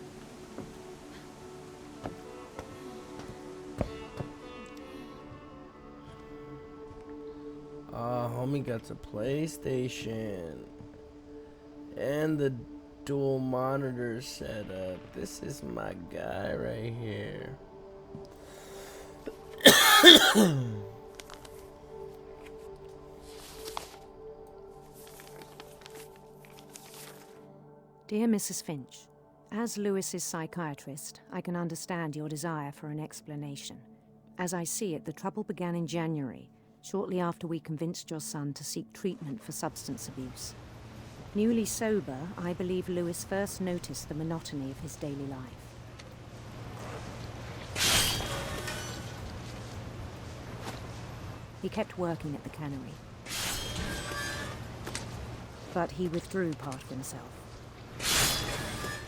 Homie got a PlayStation and the dual monitor setup. This is my guy right here. Dear Mrs. Finch, as Lewis's psychiatrist, I can understand your desire for an explanation. As I see it, the trouble began in January, shortly after we convinced your son to seek treatment for substance abuse. Newly sober, I believe Lewis first noticed the monotony of his daily life. He kept working at the cannery, but he withdrew part of himself.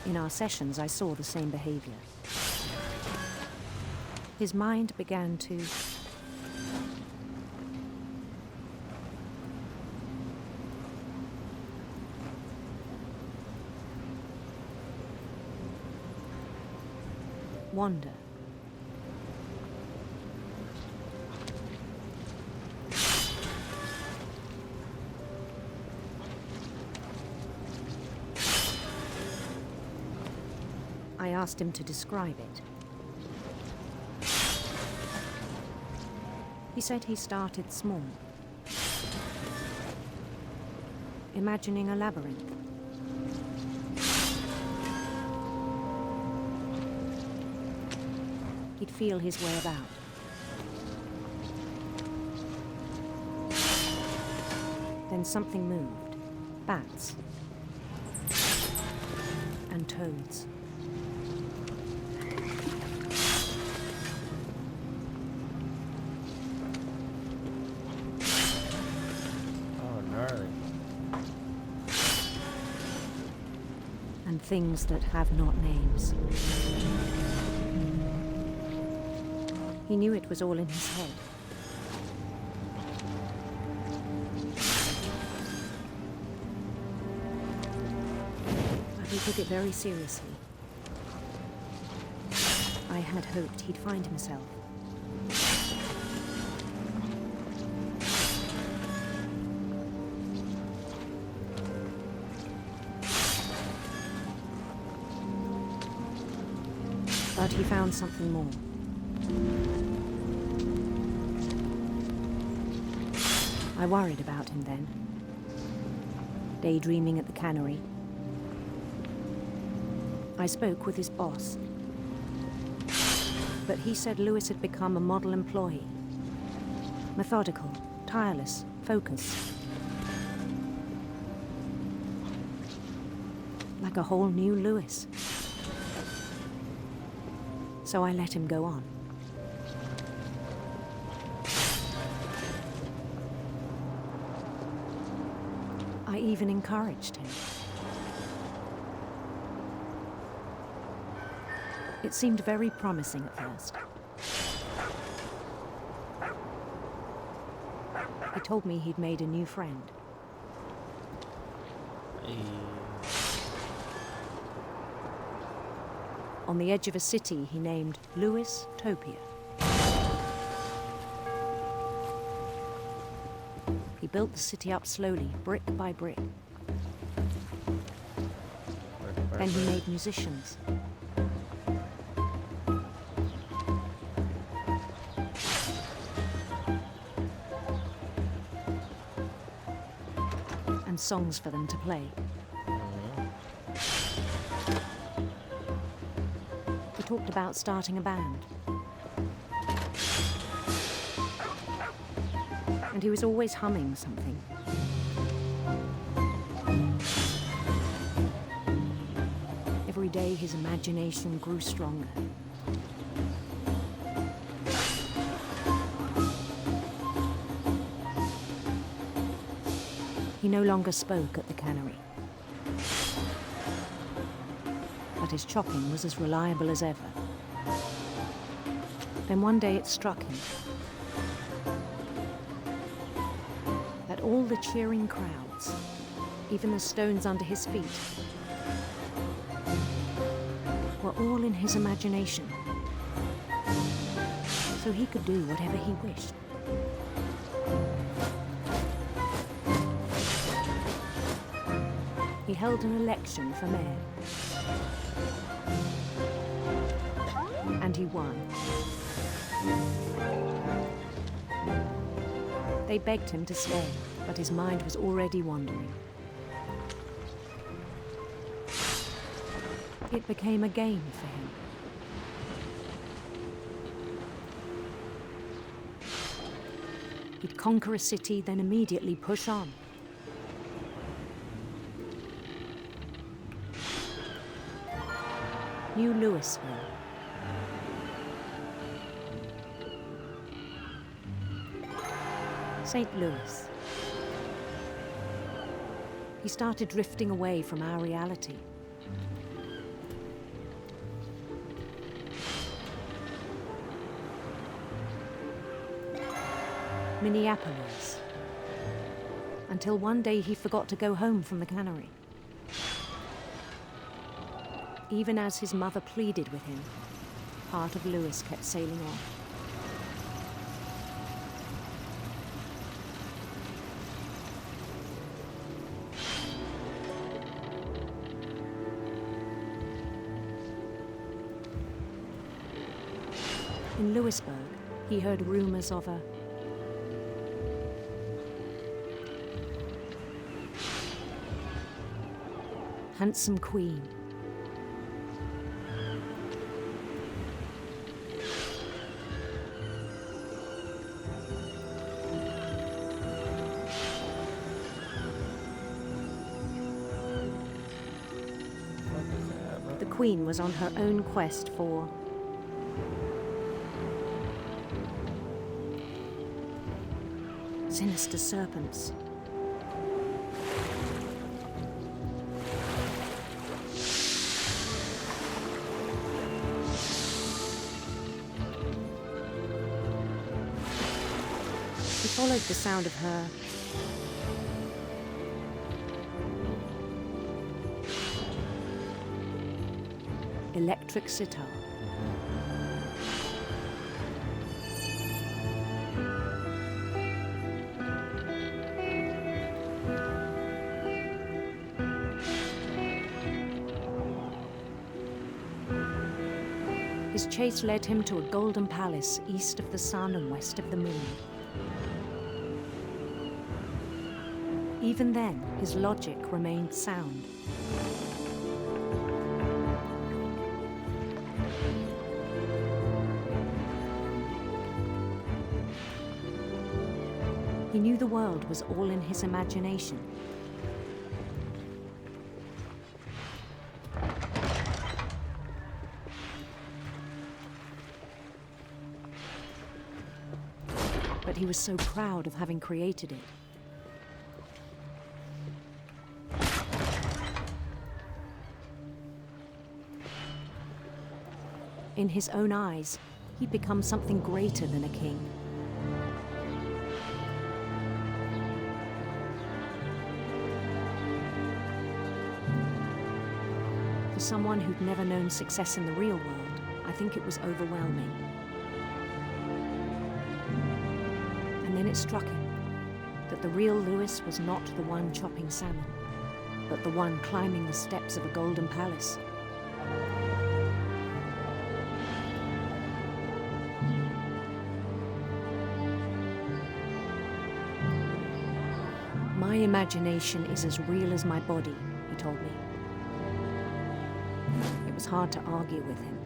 In our sessions, I saw the same behavior. His mind began to wander. I asked him to describe it. He said he started small, imagining a labyrinth. He'd feel his way about. Then something moved. Bats. And toads. Oh, gnarly. And things that have not names. He knew it was all in his head. But he took it very seriously. I had hoped he'd find himself. But he found something more. I worried about him then, daydreaming at the cannery. I spoke with his boss, but he said Lewis had become a model employee. Methodical, tireless, focused. Like a whole new Lewis. So I let him go on. I even encouraged him. It seemed very promising at first. He told me he'd made a new friend. On the edge of a city he named Lewis Topia. He built the city up slowly, brick by brick. Then he made musicians. and songs for them to play. He talked about starting a band. And he was always humming something. Every day his imagination grew stronger. He no longer spoke at the cannery. But his chopping was as reliable as ever. Then one day it struck him that all the cheering crowds, even the stones under his feet, were all in his imagination. So he could do whatever he wished. He held an election for mayor. And he won. They begged him to stay, but his mind was already wandering. It became a game for him. He'd conquer a city, then immediately push on. New Louisville. St. Louis. He started drifting away from our reality. Minneapolis. Until one day he forgot to go home from the cannery. Even as his mother pleaded with him, part of Louis kept sailing on. In Louisburg, he heard rumors of a handsome queen. The queen was on her own quest for sinister serpents. He followed the sound of her electric sitar. His chase led him to a golden palace east of the sun and west of the moon. Even then, his logic remained sound. He knew the world was all in his imagination. But he was so proud of having created it. In his own eyes, he'd become something greater than a king. For someone who'd never known success in the real world, I think it was overwhelming. And then it struck him that the real Louis was not the one chopping salmon, but the one climbing the steps of a golden palace. My imagination is as real as my body, he told me. It was hard to argue with him.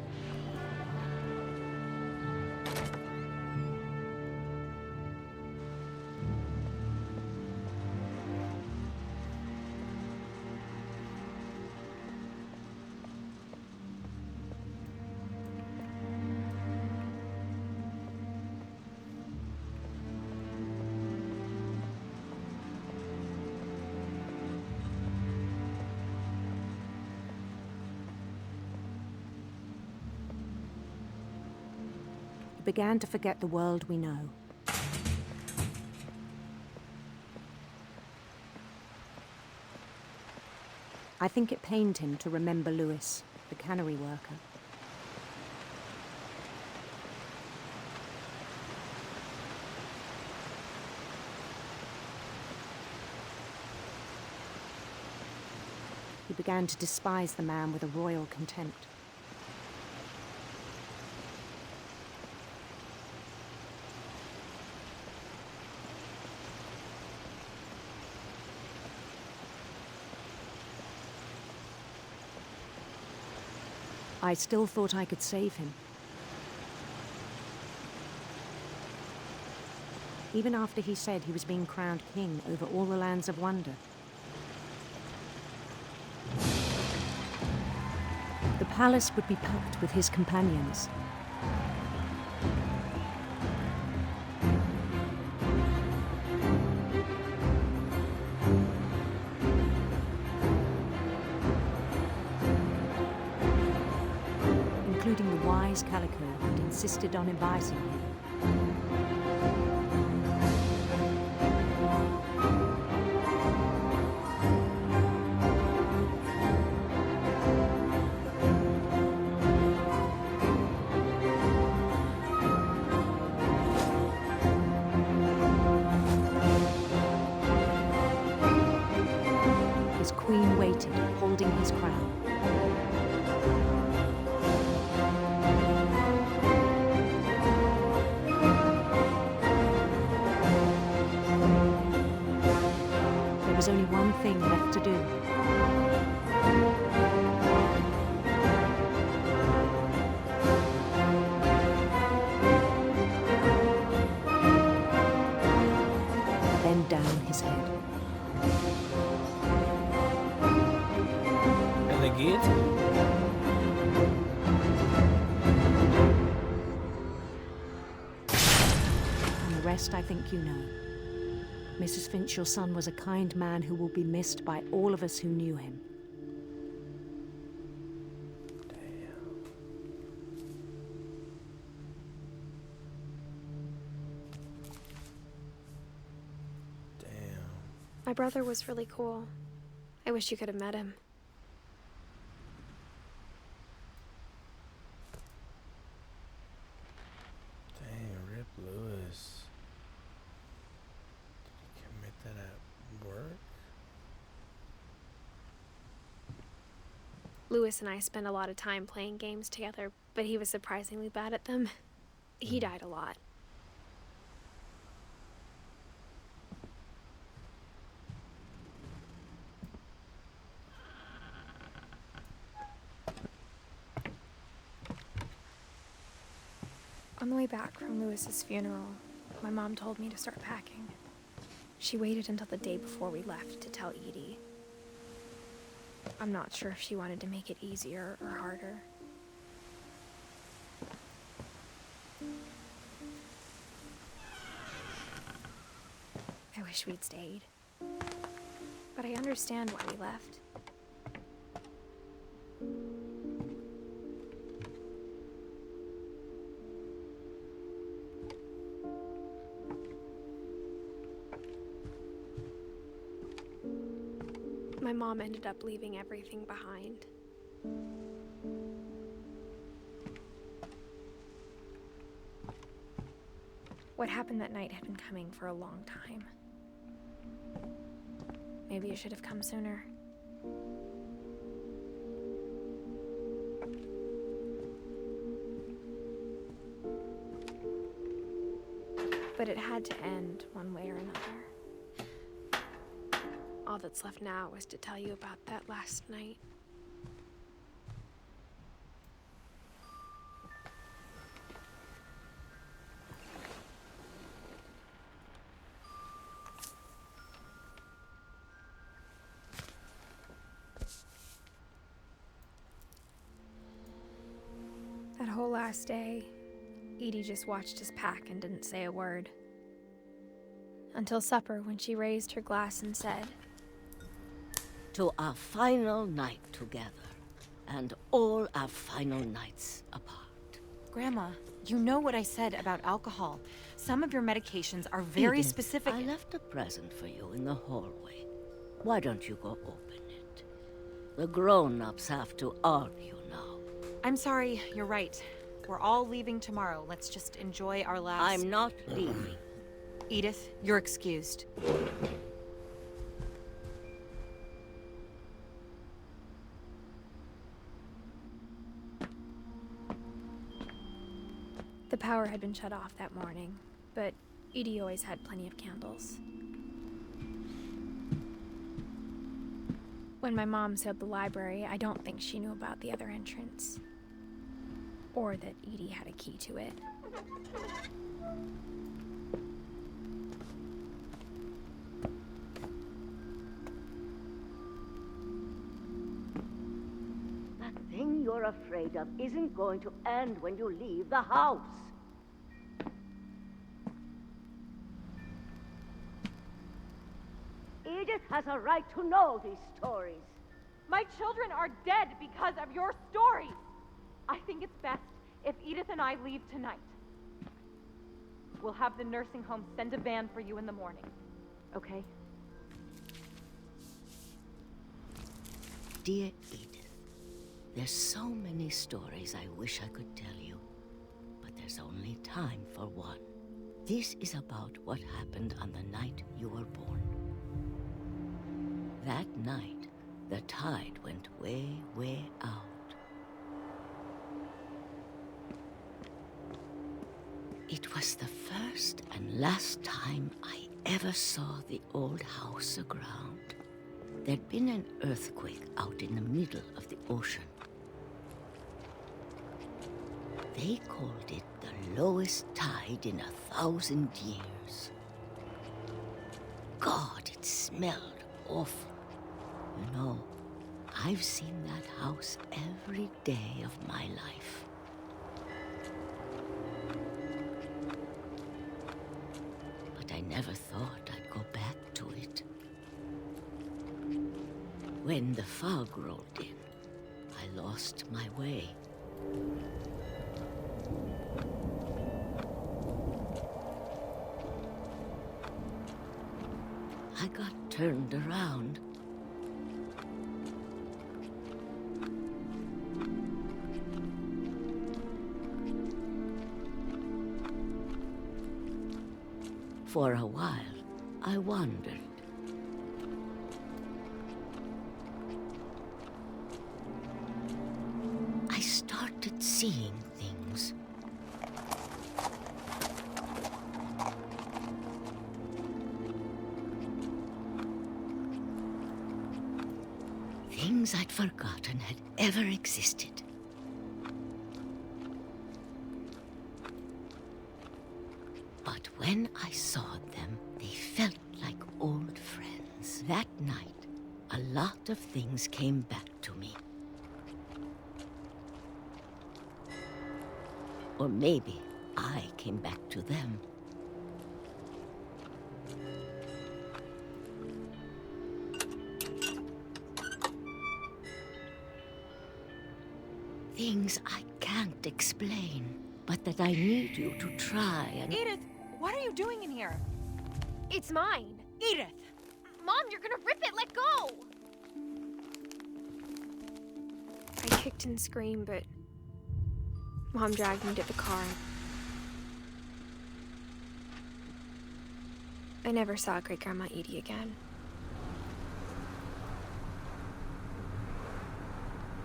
Began to forget the world we know. I think it pained him to remember Lewis, the cannery worker. He began to despise the man with a royal contempt. I still thought I could save him. Even after he said he was being crowned king over all the lands of wonder. The palace would be packed with his companions. Including the wise Calico who'd insisted on inviting him. His queen waited, holding his crown. There was only one thing left to do. Bend down his head. And the guillotine? And the rest I think you know. Mrs. Finch, your son was a kind man who will be missed by all of us who knew him. Damn. My brother was really cool. I wish you could have met him. Dang, Rip Lewis. Did he commit that at work? Lewis and I spent a lot of time playing games together, but he was surprisingly bad at them. He died a lot. On the way back from Lewis's funeral, my mom told me to start packing. She waited until the day before we left to tell Edie. I'm not sure if she wanted to make it easier or harder. I wish we'd stayed. But I understand why we left. My mom ended up leaving everything behind. What happened that night had been coming for a long time. Maybe you should have come sooner. But it had to end one way or another. All that's left now is to tell you about that last night. That whole last day, Edie just watched us pack and didn't say a word. Until supper, when she raised her glass and said, "To our final night together, and all our final nights apart." Grandma, you know what I said about alcohol. Some of your medications are very Edith, specific. I left a present for you in the hallway. Why don't you go open it? The grown-ups have to argue now. I'm sorry, you're right. We're all leaving tomorrow. Let's just enjoy our last... I'm not leaving. Edith, you're excused. The power had been shut off that morning, but Edie always had plenty of candles. When my mom sealed the library, I don't think she knew about the other entrance. Or that Edie had a key to it. That thing you're afraid of isn't going to end when you leave the house. Edith has a right to know these stories. My children are dead because of your stories. I think it's best if Edith and I leave tonight. We'll have the nursing home send a van for you in the morning, okay? Dear Edith, there's so many stories I wish I could tell you, but there's only time for one. This is about what happened on the night you were born. That night, the tide went way, way out. It was the first and last time I ever saw the old house aground. There'd been an earthquake out in the middle of the ocean. They called it the lowest tide in 1,000 years. God, it smelled awful. You know, I've seen that house every day of my life. But I never thought I'd go back to it. When the fog rolled in, I lost my way. I got turned around. For a while, I wandered. I started seeing things. Things I'd forgotten had ever existed. But when I saw them, they felt like old friends. That night, a lot of things came back to me. Or maybe I came back to them. Things I can't explain, but that I need you to try and... Edith, what are you doing in here? It's mine. Edith! Mom, you're gonna rip it! Let go! I kicked and screamed, but Mom dragged me to the car. I never saw Great-Grandma Edie again.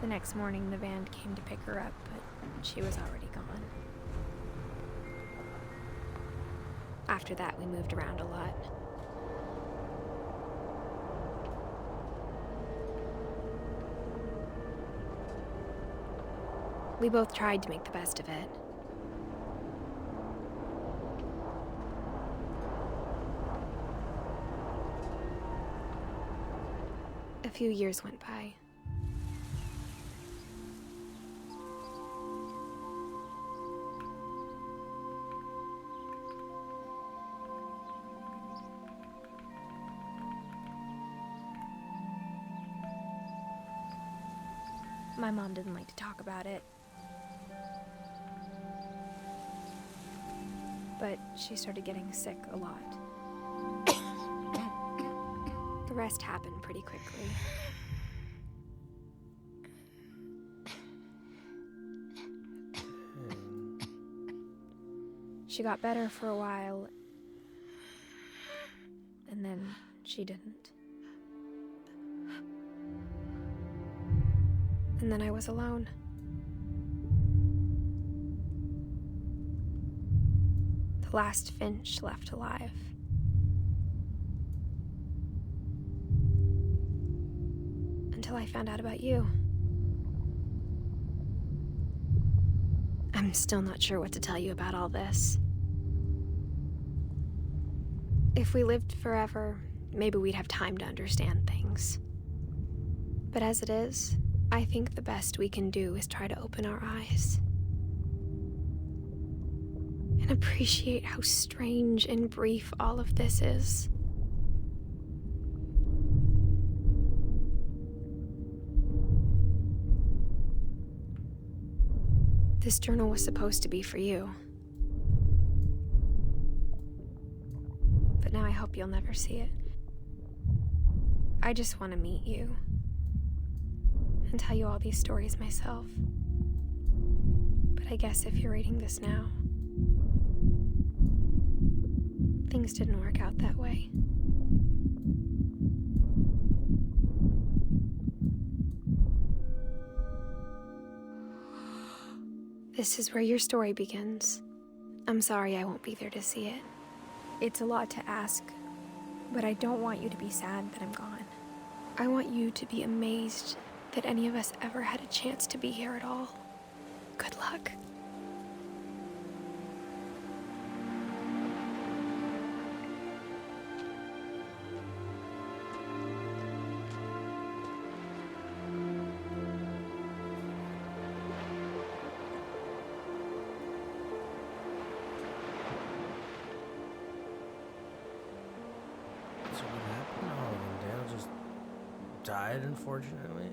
The next morning, the van came to pick her up, but she was already gone. After that, we moved around a lot. We both tried to make the best of it. A few years went by. My mom didn't like to talk about it. But she started getting sick a lot. The rest happened pretty quickly. She got better for a while, and then she didn't. And then I was alone. The last Finch left alive. Until I found out about you. I'm still not sure what to tell you about all this. If we lived forever, maybe we'd have time to understand things. But as it is, I think the best we can do is try to open our eyes. And appreciate how strange and brief all of this is. This journal was supposed to be for you. But now I hope you'll never see it. I just want to meet you. And tell you all these stories myself. But I guess if you're reading this now, things didn't work out that way. This is where your story begins. I'm sorry I won't be there to see it. It's a lot to ask, but I don't want you to be sad that I'm gone. I want you to be amazed that any of us ever had a chance to be here at all. Good luck. So what happened? Oh, Dale just died, unfortunately.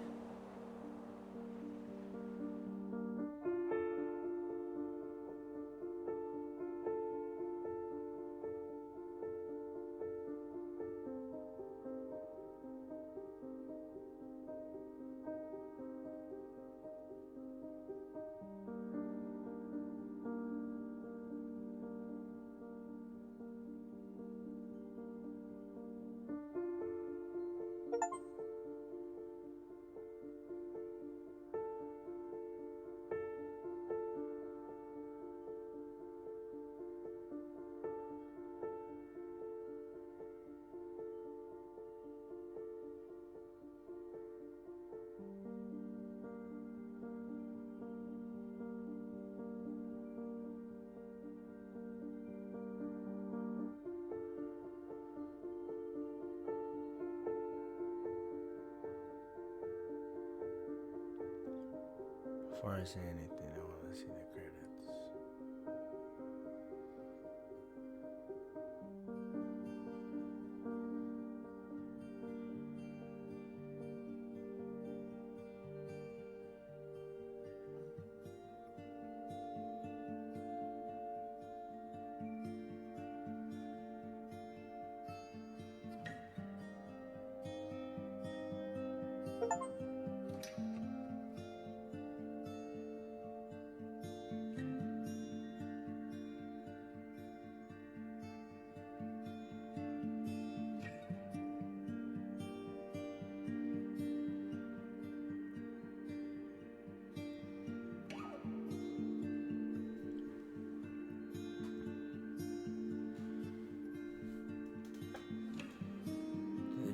Before I say anything, I want to see the credits.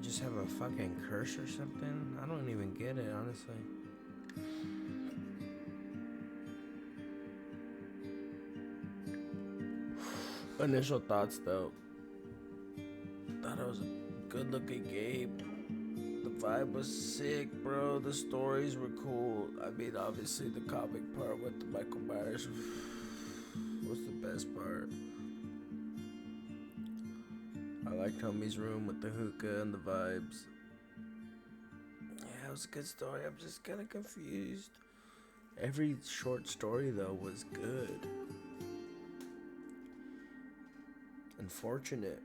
Just have a fucking curse or something? I don't even get it, honestly. Initial thoughts though. Thought it was a good looking game. The vibe was sick, bro. The stories were cool. I mean, obviously the comic part with the Michael Myers was the best part. I liked Homie's room with the hookah and the vibes. Yeah, it was a good story. I'm just kind of confused. Every short story though was good. Unfortunate.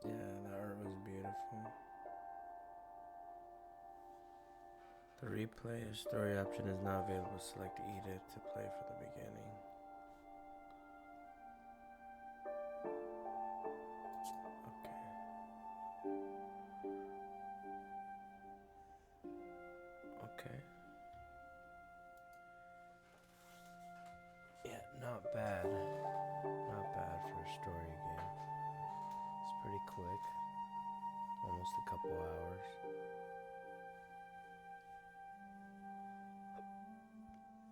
Yeah, the art was beautiful. The replay or story option is not available. Select Edith to play for the beginning. Okay. Yeah, not bad. Not bad for a story game. It's pretty quick. Almost a couple hours.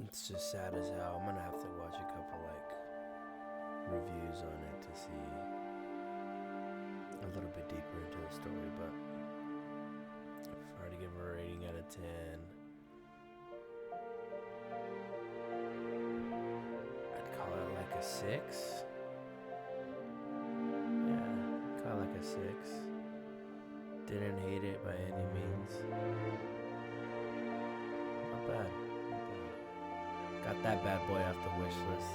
It's just sad as hell. I'm gonna have to watch a couple reviews on it to see a little bit deeper into the story, but if I were to give her a rating out of 10, I'd call it like a 6. Yeah, I'd call it like a 6. Didn't hate it by any means. Not bad. Got that bad boy off the wish list.